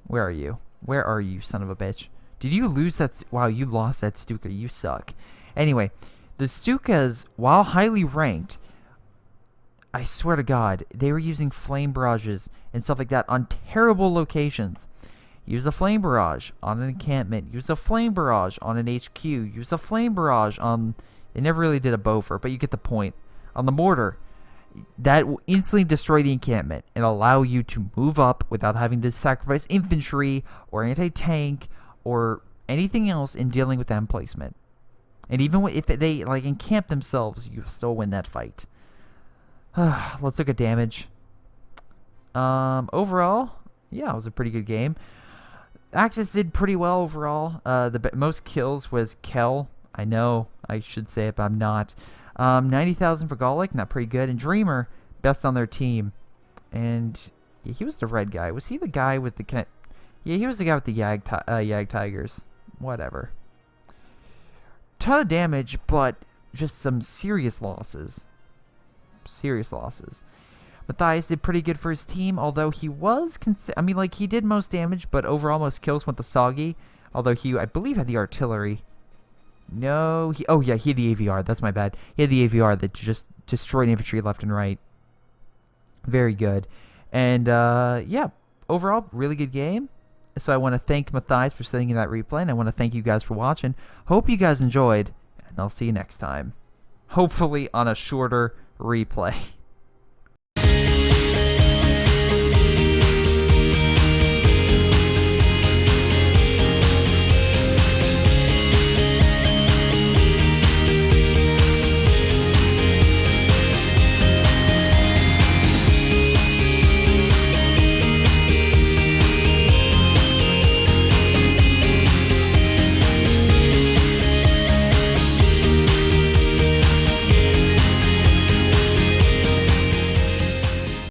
where are you? Where are you, son of a bitch? Did you lose that? Wow, you lost that Stuka. You suck. Anyway, the Stukas, while highly ranked, I swear to God, they were using flame barrages and stuff like that on terrible locations. Use a flame barrage on an encampment. Use a flame barrage on an HQ. Use a flame barrage on... They never really did a Beaufort, but you get the point. On the mortar, that will instantly destroy the encampment and allow you to move up without having to sacrifice infantry or anti-tank or anything else in dealing with that emplacement. And even if they encamp themselves, you still win that fight. Let's look at damage. Overall, yeah, it was a pretty good game. Axis did pretty well overall. The most kills was Kel. I know I should say it, but I'm not. 90,000 for Golic, not pretty good. And Dreamer, best on their team. And yeah, he was the red guy. Was he the guy with the... Yeah, he was the guy with the Yag Tigers. Whatever. Ton of damage, but just some serious losses. Serious losses. Mathias did pretty good for his team, although he was... he did most damage, but overall most kills went to Soggy. Although he, I believe, had the artillery. No, he had the AVR. That's my bad. He had the AVR that just destroyed infantry left and right. Very good. And, yeah, overall, really good game. So I want to thank Mathias for sending in that replay, and I want to thank you guys for watching. Hope you guys enjoyed, and I'll see you next time. Hopefully on a shorter replay.